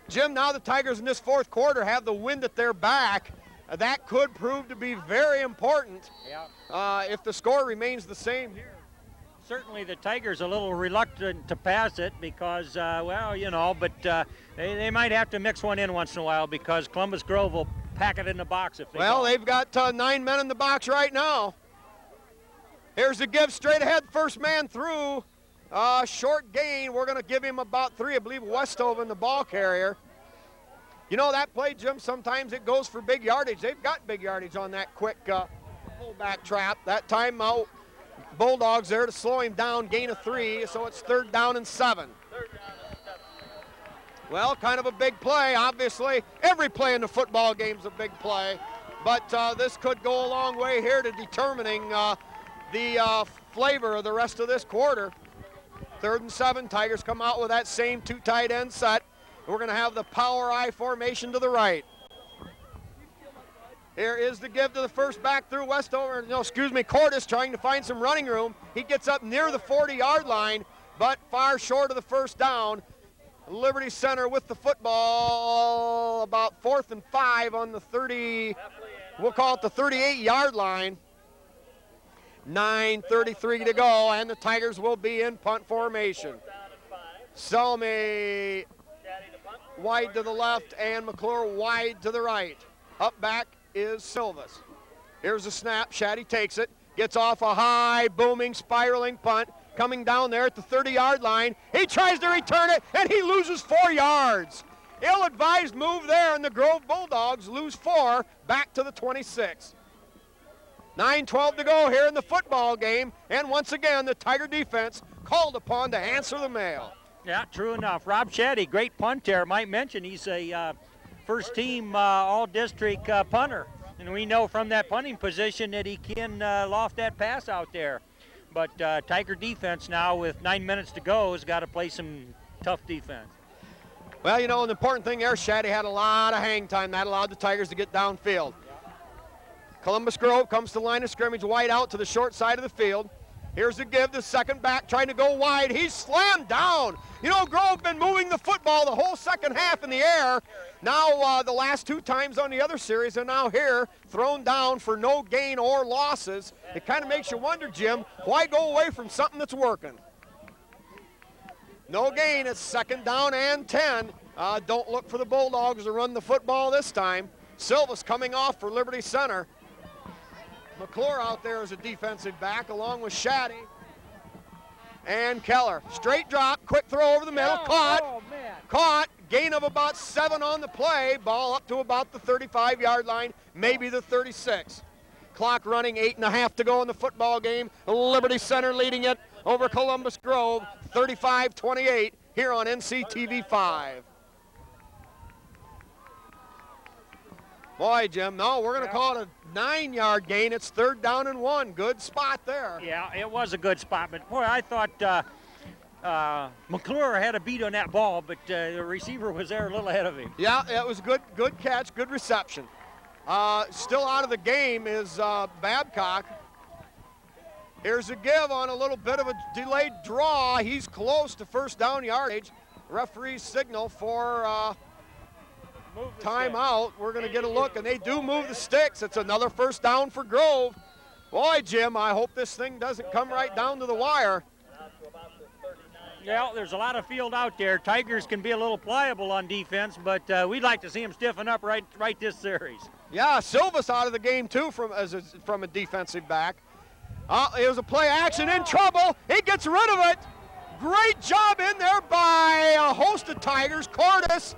Jim, now the Tigers in this 4th quarter have the wind at their back. That could prove to be very important if the score remains the same here. Certainly the Tigers a little reluctant to pass it because, but they might have to mix one in once in a while because Columbus Grove will pack it in the box if they go. They've got 9 men in the box right now. Here's the give straight ahead, first man through. Short gain, we're going to give him about 3. I believe Westoven, the ball carrier. You know, that play, Jim, sometimes it goes for big yardage. They've got big yardage on that quick pullback trap. That time out, Bulldogs there to slow him down, gain of 3, so it's 3rd down and 7. 3rd down and Well, kind of a big play, obviously. Every play in the football game is a big play, but this could go a long way here to determining the flavor of the rest of this quarter. 3rd and 7, Tigers come out with that same 2 tight end set. We're going to have the power I formation to the right. Here is the give to the first back through Cordes trying to find some running room. He gets up near the 40-yard line, but far short of the first down. Liberty Center with the football, about 4th and 5 on the 30, we'll call it the 38-yard line. 9:33 to go, and the Tigers will be in punt formation. Selmy wide to the left, and McClure wide to the right. Up back is Silvas. Here's a snap. Shaddy takes it, gets off a high, booming, spiraling punt. Coming down there at the 30-yard line. He tries to return it, and he loses 4 yards. Ill-advised move there, and the Grove Bulldogs lose 4 back to the 26. 9:12 to go here in the football game, and once again, the Tiger defense called upon to answer the mail. Yeah, true enough. Rob Shaddy, great punter. Might mention he's a first-team all-district punter, and we know from that punting position that he can loft that pass out there. But Tiger defense now with 9 minutes to go has got to play some tough defense. Well, you know, an important thing there, Shaddy had a lot of hang time. That allowed the Tigers to get downfield. Columbus Grove comes to the line of scrimmage, wide out to the short side of the field. Here's the give, the second back trying to go wide. He's slammed down. You know, Grove been moving the football the whole second half in the air. Now the last 2 times on the other series, and now here, thrown down for no gain or losses. It kind of makes you wonder, Jim, why go away from something that's working? No gain, it's 2nd down and 10. Don't look for the Bulldogs to run the football this time. Silva's coming off for Liberty Center. McClure out there as a defensive back along with Shaddy and Keller. Straight drop, quick throw over the middle, caught, gain of about 7 on the play, ball up to about the 35-yard line, maybe the 36. Clock running, 8.5 to go in the football game. Liberty Center leading it over Columbus Grove, 35-28 here on NCTV 5. Boy, Jim, no, we're going to call it a 9-yard gain. It's 3rd down and 1. Good spot there. Yeah, it was a good spot. But, boy, I thought McClure had a beat on that ball, but the receiver was there a little ahead of him. Yeah, it was good catch, good reception. Still out of the game is Babcock. Here's a give on a little bit of a delayed draw. He's close to first down yardage. Referee's signal for timeout. We're going to get a look, and they do move the sticks. It's another first down for Grove. Boy, Jim, I hope this thing doesn't come right down to the wire. Yeah, there's a lot of field out there. Tigers can be a little pliable on defense, but we'd like to see them stiffen up right this series. Yeah, Silva's out of the game, too, from a defensive back. It was a play action in trouble. He gets rid of it. Great job in there by a host of Tigers. Cordes.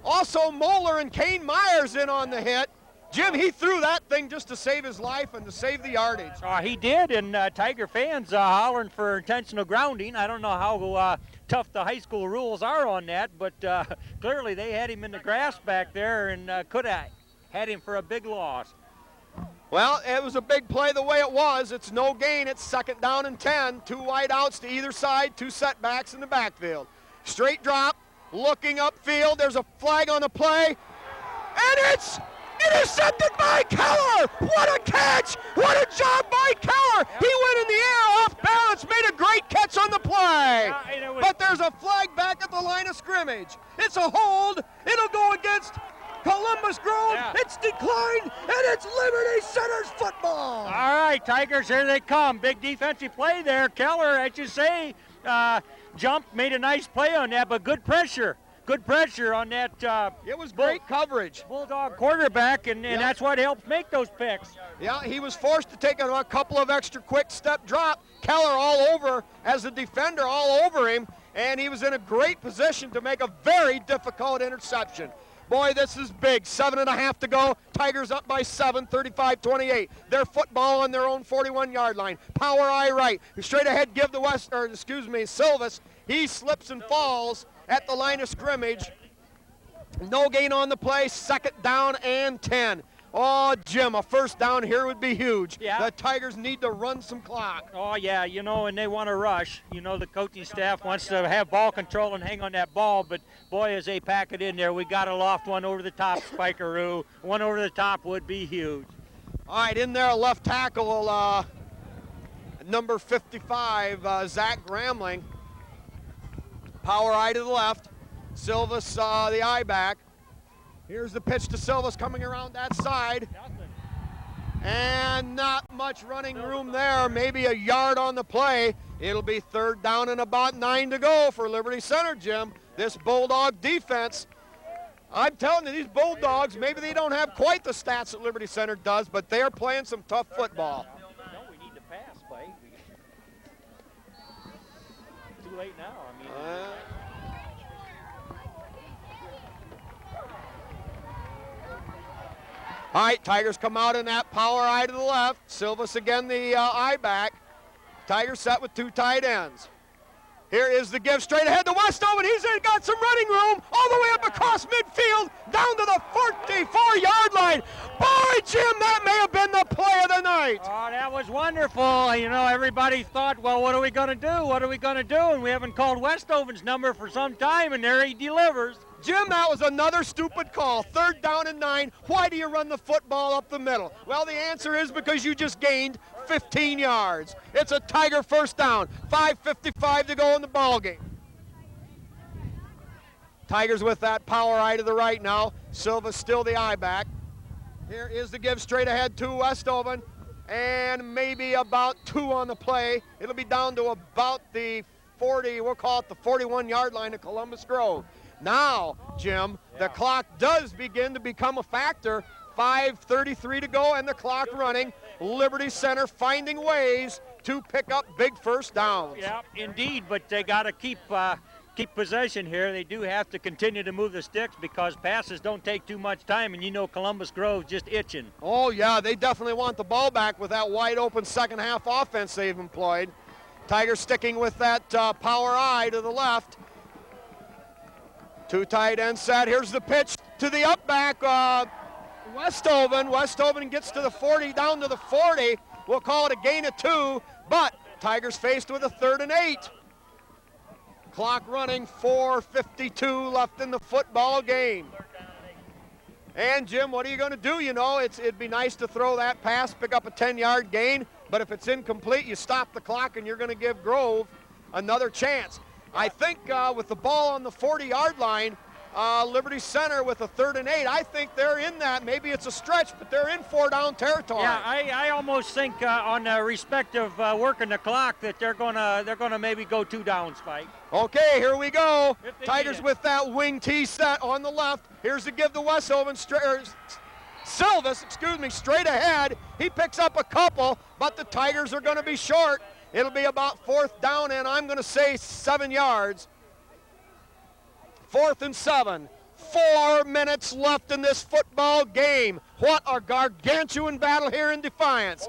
Also, Moeller and Kane Myers in on the hit. Jim, he threw that thing just to save his life and to save the yardage. He did, and Tiger fans hollering for intentional grounding. I don't know how tough the high school rules are on that, but clearly they had him in the grass back there and could have had him for a big loss. Well, it was a big play the way it was. It's no gain. It's 2nd down and 10. 2 wide outs to either side, 2 setbacks in the backfield. Straight drop. Looking upfield, there's a flag on the play, and it's intercepted by Keller! What a catch! What a job by Keller! He went in the air off balance, made a great catch on the play. But there's a flag back at the line of scrimmage. It's a hold. It'll go against Columbus Grove. Yeah. It's declined, and it's Liberty Center's football. All right, Tigers, here they come. Big defensive play there. Keller, as you say, jumped, made a nice play on that, but good pressure. Good pressure on that. It was great coverage. Bulldog quarterback, and that's what helps make those picks. Yeah, he was forced to take a couple of extra quick step drop. Keller all over as a defender, all over him, and he was in a great position to make a very difficult interception. Boy, this is big. 7.5 to go. Tigers up by 7, 35-28. Their football on their own 41-yard line. Power eye right. Straight ahead, give the Silvis. He slips and falls at the line of scrimmage. No gain on the play. 2nd down and 10. Oh, Jim, a first down here would be huge. Yeah. The Tigers need to run some clock. Oh, yeah, you know, and they want to rush. You know, the coaching staff wants to have ball control and hang on that ball, but boy, as they pack it in there, we got to loft one over the top, Spikeroo. One over the top would be huge. All right, in there, left tackle, number 55, Zach Gramling. Power eye to the left. Silvis, the eye back. Here's the pitch to Silvis coming around that side. And not much running room there, maybe a yard on the play. It'll be 3rd down and about 9 to go for Liberty Center, Jim. This Bulldog defense, I'm telling you, these Bulldogs, maybe they don't have quite the stats that Liberty Center does, but they are playing some tough football. No, we need to pass, Spike. Too late now. I mean. All right, Tigers come out in that power eye to the left. Silvis again, the eye back. Tigers set with 2 tight ends. Here is the give straight ahead to Westover. He's got some running room all the way up across midfield, down to the 44-yard line. Boy, Jim, that may have been the play of the night. Oh, that was wonderful. You know, everybody thought, well, what are we going to do? What are we going to do? And we haven't called Westoven's number for some time, and there he delivers. Jim, that was another stupid call. 3rd down and 9. Why do you run the football up the middle? Well, the answer is because you just gained 15 yards. It's a Tiger first down. 5:55 to go in the ball game. Tigers with that power eye to the right now. Silva's still the eye back. Here is the give straight ahead to Westoven. And maybe about 2 on the play. It'll be down to about the 40, we'll call it the 41-yard line of Columbus Grove. Now, Jim, the clock does begin to become a factor. 5:33 to go and the clock running. Liberty Center finding ways to pick up big first downs. Yeah, indeed, but they got to keep possession here. They do have to continue to move the sticks because passes don't take too much time, and you know Columbus Grove's just itching. Oh, yeah, they definitely want the ball back with that wide-open second-half offense they've employed. Tigers sticking with that power eye to the left. 2 tight ends set. Here's the pitch to the up back. Westoven. Westoven gets to the 40, down to the 40. We'll call it a gain of 2, but Tigers faced with a 3rd and 8. Clock running, 4:52 left in the football game. And Jim, what are you going to do? You know, it'd be nice to throw that pass, pick up a 10-yard gain, but if it's incomplete, you stop the clock and you're going to give Grove another chance. I think with the ball on the 40-yard line, Liberty Center with a 3rd and 8, I think they're in that. Maybe it's a stretch, but they're in 4-down territory. Yeah, I almost think on the respective working the clock that they're gonna maybe go 2 down, Spike. Okay, here we go. Tigers with that wing tee set on the left. Here's the give to Westoven. Silvis, straight ahead. He picks up a couple, but the Tigers are going to be short. It'll be about 4th down, and I'm going to say 7 yards. 4th and 7. 4 minutes left in this football game. What a gargantuan battle here in Defiance.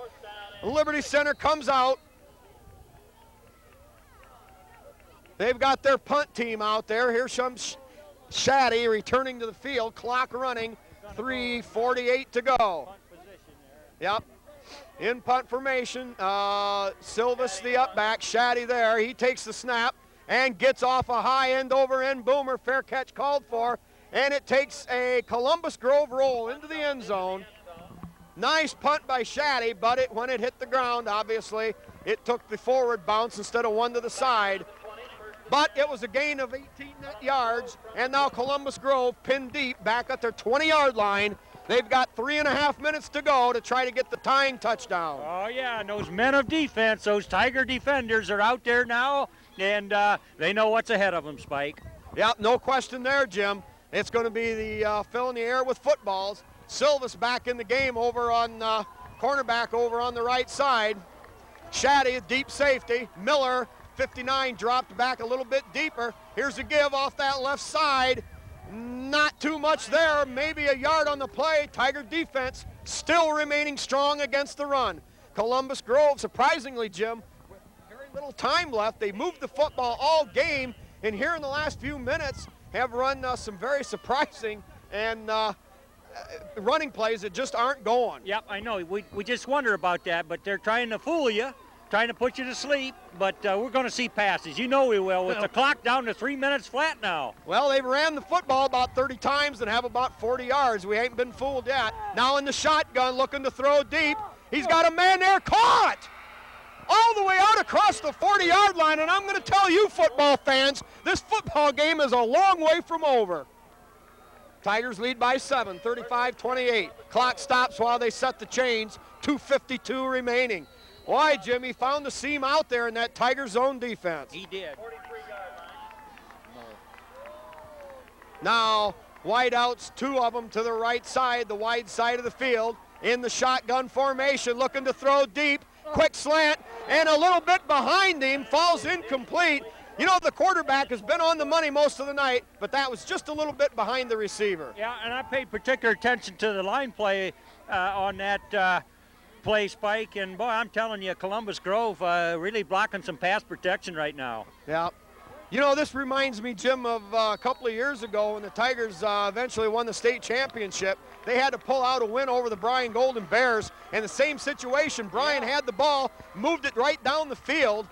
Liberty Center comes out. They've got their punt team out there. Here comes Shaddy returning to the field. Clock running. 3:48 to go. Yep. In punt formation, Silvis the up back, Shaddy there. He takes the snap and gets off a high end over end boomer. Fair catch called for, and it takes a Columbus Grove roll into the end zone. Nice punt by Shaddy, but when it hit the ground, obviously, it took the forward bounce instead of 1 to the side. But it was a gain of 18 net yards, and now Columbus Grove pinned deep back at their 20-yard line. They've got 3.5 minutes to go to try to get the tying touchdown. Oh, yeah, and those men of defense, those Tiger defenders are out there now, and they know what's ahead of them, Spike. Yep, no question there, Jim. It's going to be the fill in the air with footballs. Silvis back in the game over on cornerback over on the right side. Shaddy, deep safety. Miller, 59, dropped back a little bit deeper. Here's a give off that left side. Not too much there, maybe a yard on the play. Tiger defense still remaining strong against the run. Columbus Grove, surprisingly, Jim, with very little time left, they moved the football all game, and here in the last few minutes have run some very surprising and running plays that just aren't going. Yep, I know. We just wonder about that, but they're trying to fool you, trying to put you to sleep, but we're going to see passes. You know we will, with the clock down to 3 minutes flat now. Well, they've ran the football about 30 times and have about 40 yards. We ain't been fooled yet. Now in the shotgun, looking to throw deep. He's got a man there, caught! All the way out across the 40-yard line, and I'm going to tell you, football fans, this football game is a long way from over. Tigers lead by 7, 35-28. Clock stops while they set the chains, 2:52 remaining. Why, Jimmy found the seam out there in that Tiger zone defense. He did. 43-yard line. Now, wideouts, 2 of them to the right side, the wide side of the field, in the shotgun formation, looking to throw deep, quick slant, and a little bit behind him, falls incomplete. You know, the quarterback has been on the money most of the night, but that was just a little bit behind the receiver. Yeah, and I paid particular attention to the line play on that play, Spike, and boy, I'm telling you, Columbus Grove really blocking some pass protection right now. Yeah. You know, this reminds me, Jim, of a couple of years ago when the Tigers eventually won the state championship. They had to pull out a win over the Bryan Golden Bears. In the same situation, Bryan had the ball, moved it right down the field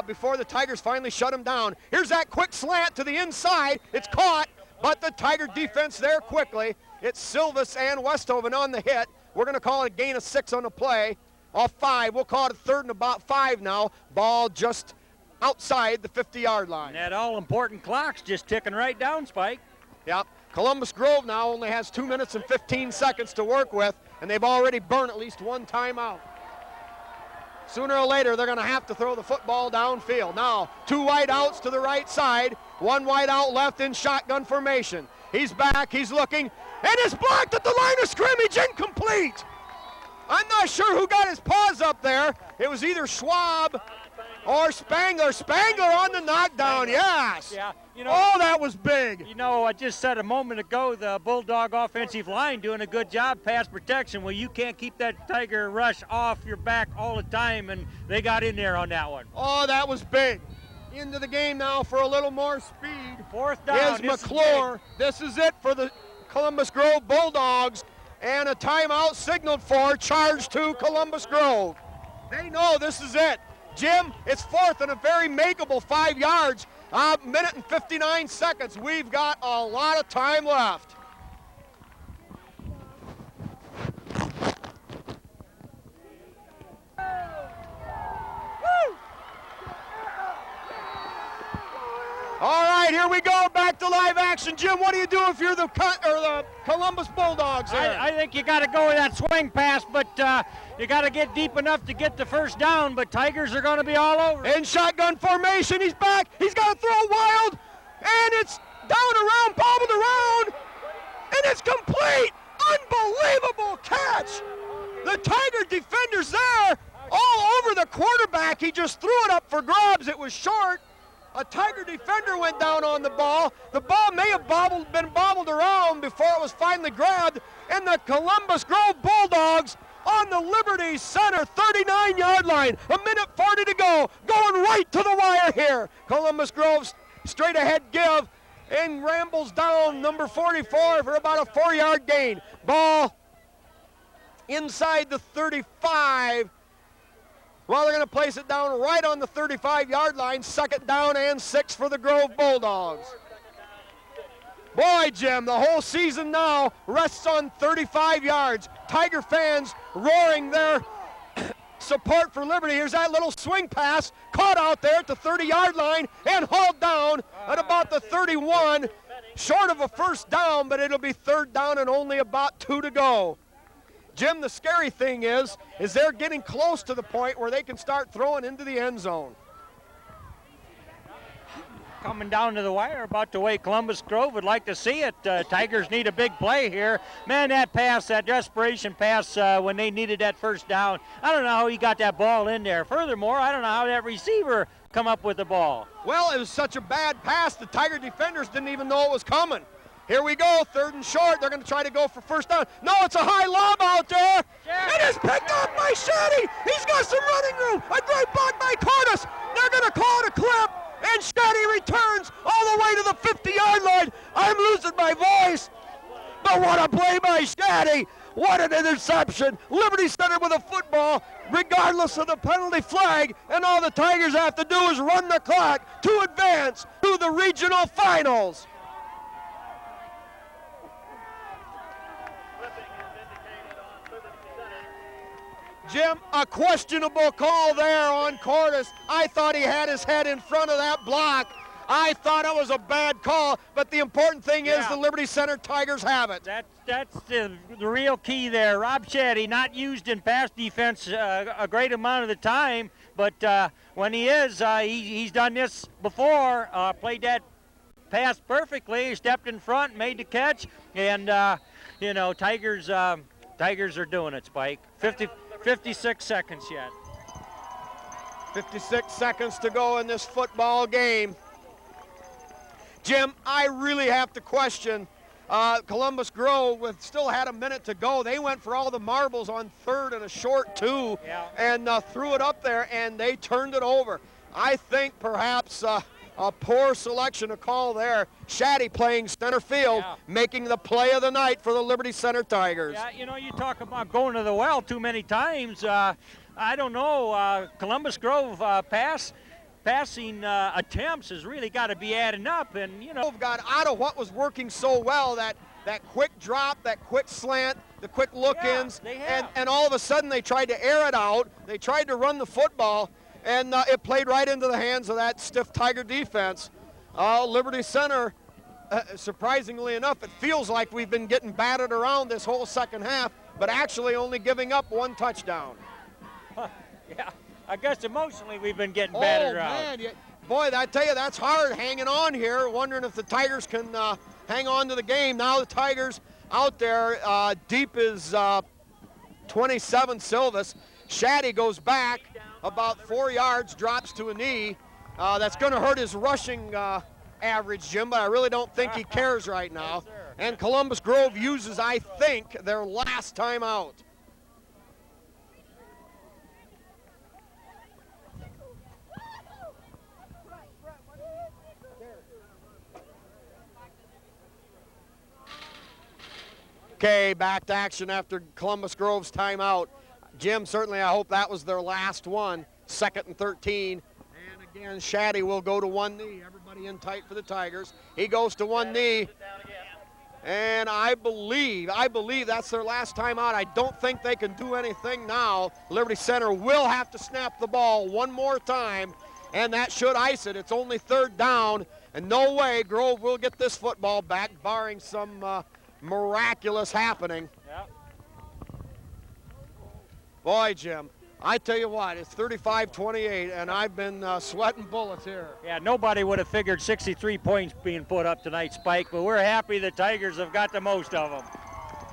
before the Tigers finally shut him down. Here's that quick slant to the inside. It's caught, but the Tiger defense there quickly. It's Silvis and Westhoven on the hit. We're going to call it a gain of 6 on the play. Off 5. We'll call it a 3rd and about 5 now. Ball just outside the 50-yard line. And that all-important clock's just ticking right down, Spike. Yep. Columbus Grove now only has 2 minutes and 15 seconds to work with, and they've already burned at least 1 timeout. Sooner or later, they're going to have to throw the football downfield. Now, 2 wide outs to the right side, 1 wide out left in shotgun formation. He's back, he's looking, and it's blocked at the line of scrimmage, incomplete. I'm not sure who got his paws up there. It was either Schwab or Spangler. Spangler on the knockdown, yes. Yeah, you know. Oh, that was big. You know, I just said a moment ago, the Bulldog offensive line doing a good job pass protection. Well, you can't keep that Tiger rush off your back all the time, and they got in there on that one. Oh, that was big. Into the game now for a little more speed. 4th down. Is McClure. This is it for the Columbus Grove Bulldogs. And a timeout signaled for, charge to Columbus Grove. They know this is it. Jim, it's 4th and a very makeable 5 yards. Minute and 59 seconds. We've got a lot of time left. All right, here we go, back to live action. Jim, what do you do if you're the Columbus Bulldogs here? I think you got to go with that swing pass, but you got to get deep enough to get the 1st down, but Tigers are going to be all over. In shotgun formation, he's back. He's got to throw wild, and it's down around, bobbled around, and it's complete. Unbelievable catch. The Tiger defender's there all over the quarterback. He just threw it up for grabs. It was short. A Tiger defender went down on the ball. The ball may have been bobbled around before it was finally grabbed, and the Columbus Grove Bulldogs on the Liberty Center 39-yard line. 1:40 to go. Going right to the wire here. Columbus Grove's straight ahead give and rambles down number 44 for about a 4-yard gain. Ball inside the 35. Well, they're going to place it down right on the 35-yard line. 2nd down and 6 for the Grove Bulldogs. Boy, Jim, the whole season now rests on 35 yards. Tiger fans roaring their support for Liberty. Here's that little swing pass, caught out there at the 30-yard line and hauled down at about the 31. Short of a 1st down, but it'll be 3rd down and only about 2 to go. Jim, the scary thing is they're getting close to the point where they can start throwing into the end zone. Coming down to the wire about the way Columbus Grove would like to see it. Tigers need a big play here. Man, that pass, that desperation pass when they needed that 1st down, I don't know how he got that ball in there. Furthermore, I don't know how that receiver come up with the ball. Well, it was such a bad pass, the Tiger defenders didn't even know it was coming. Here we go, 3rd and short. They're going to try to go for first down. No, it's a high lob out there. It is picked up by Shaddy. He's got some running room. A great block by Cordes. They're going to call it a clip, and Shaddy returns all the way to the 50-yard line. I'm losing my voice, but what a play by Shaddy. What an interception. Liberty Center with a football, regardless of the penalty flag, and all the Tigers have to do is run the clock to advance to the regional finals. Jim, a questionable call there on Cordes. I thought he had his head in front of that block. I thought it was a bad call, but the important thing is the Liberty Center Tigers have it. That's the real key there. Rob Shaddy, not used in pass defense a great amount of the time, but when he is, he's done this before, played that pass perfectly, stepped in front, made the catch, and, you know, Tigers are doing it, Spike. 56 seconds yet. 56 seconds to go in this football game. Jim, I really have to question Columbus Grove still had a minute to go. They went for all the marbles on 3rd and a short 2 and threw it up there, and they turned it over. I think perhaps a poor selection of call there. Shaddy playing center field, making the play of the night for the Liberty Center Tigers. Yeah, you know, you talk about going to the well too many times. I don't know, Columbus Grove passing attempts has really got to be adding up, and you know, got out of what was working so well, that quick drop, that quick slant, the quick look-ins, and all of a sudden they tried to air it out. They tried to run the football, and it played right into the hands of that stiff Tiger defense. Liberty Center, surprisingly enough, it feels like we've been getting battered around this whole second half, but actually only giving up 1 touchdown. Yeah. I guess emotionally we've been getting battered around. Man, boy, I tell you, that's hard hanging on here, wondering if the Tigers can hang on to the game. Now the Tigers out there, deep is 27 Silvis. Shaddy goes back about 4 yards, drops to a knee. That's going to hurt his rushing average, Jim, but I really don't think he cares right now. And Columbus Grove uses, I think, their last time out. Okay, back to action after Columbus Grove's timeout. Jim, certainly I hope that was their last one. 2nd and 13. And again, Shaddy will go to one knee. Everybody in tight for the Tigers. He goes to one knee. And I believe that's their last timeout. I don't think they can do anything now. Liberty Center will have to snap the ball one more time, and that should ice it. It's only 3rd down, and no way Grove will get this football back, barring some miraculous happening. Boy, Jim, I tell you what, it's 35-28, and I've been sweating bullets here. Yeah, nobody would have figured 63 points being put up tonight, Spike, but we're happy the Tigers have got the most of them.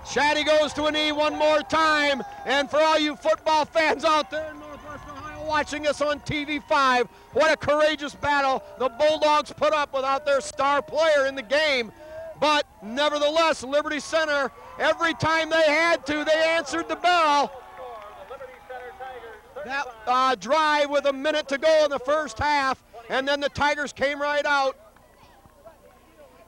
Shaddy goes to a knee one more time, and for all you football fans out there in Northwest Ohio watching us on TV5, what a courageous battle the Bulldogs put up without their star player in the game. But nevertheless, Liberty Center, every time they had to, they answered the bell. That drive with a minute to go in the first half, and then the Tigers came right out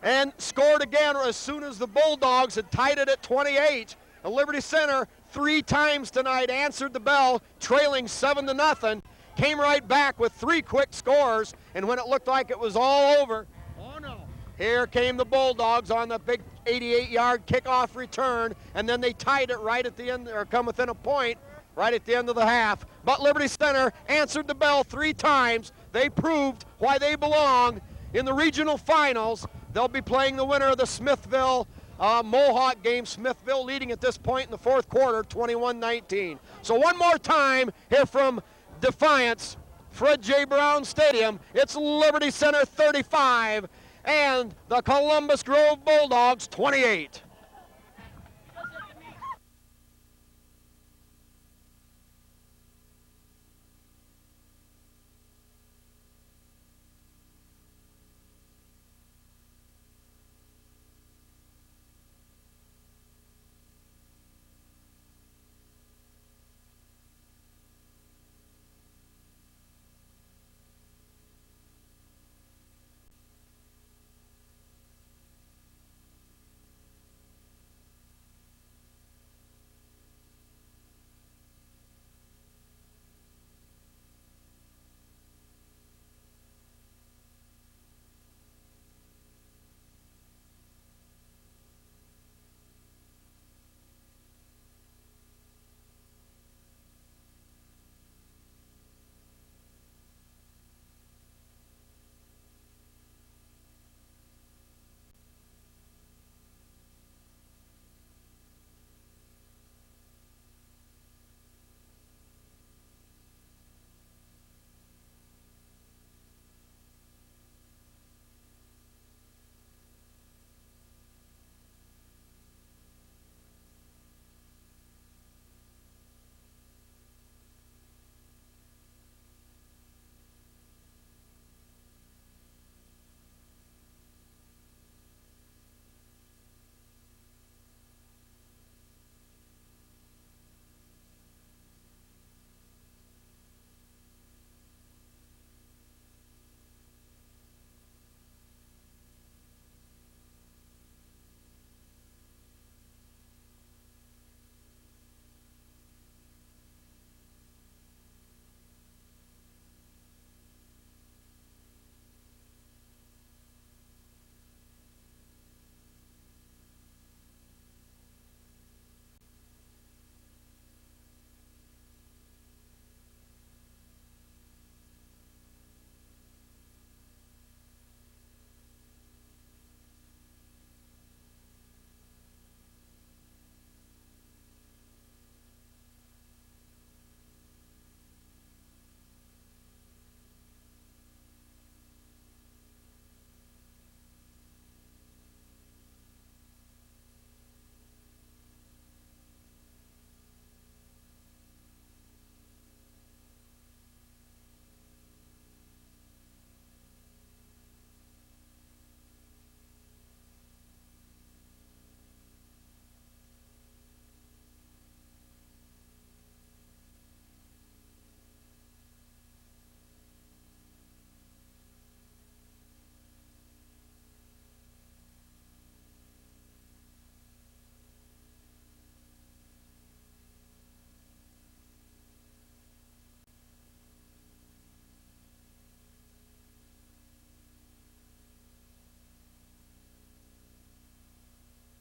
and scored again as soon as the Bulldogs had tied it at 28. The Liberty Center 3 times tonight answered the bell, trailing 7-0, came right back with 3 quick scores, and when it looked like it was all over, oh no, here came the Bulldogs on the big 88-yard kickoff return, and then they tied it right at the end, or come within a point right at the end of the half. But Liberty Center answered the bell 3 times. They proved why they belong in the regional finals. They'll be playing the winner of the Smithville Mohawk game. Smithville leading at this point in the 4th quarter, 21-19. So one more time here from Defiance, Fred J. Brown Stadium. It's Liberty Center 35 and the Columbus Grove Bulldogs 28.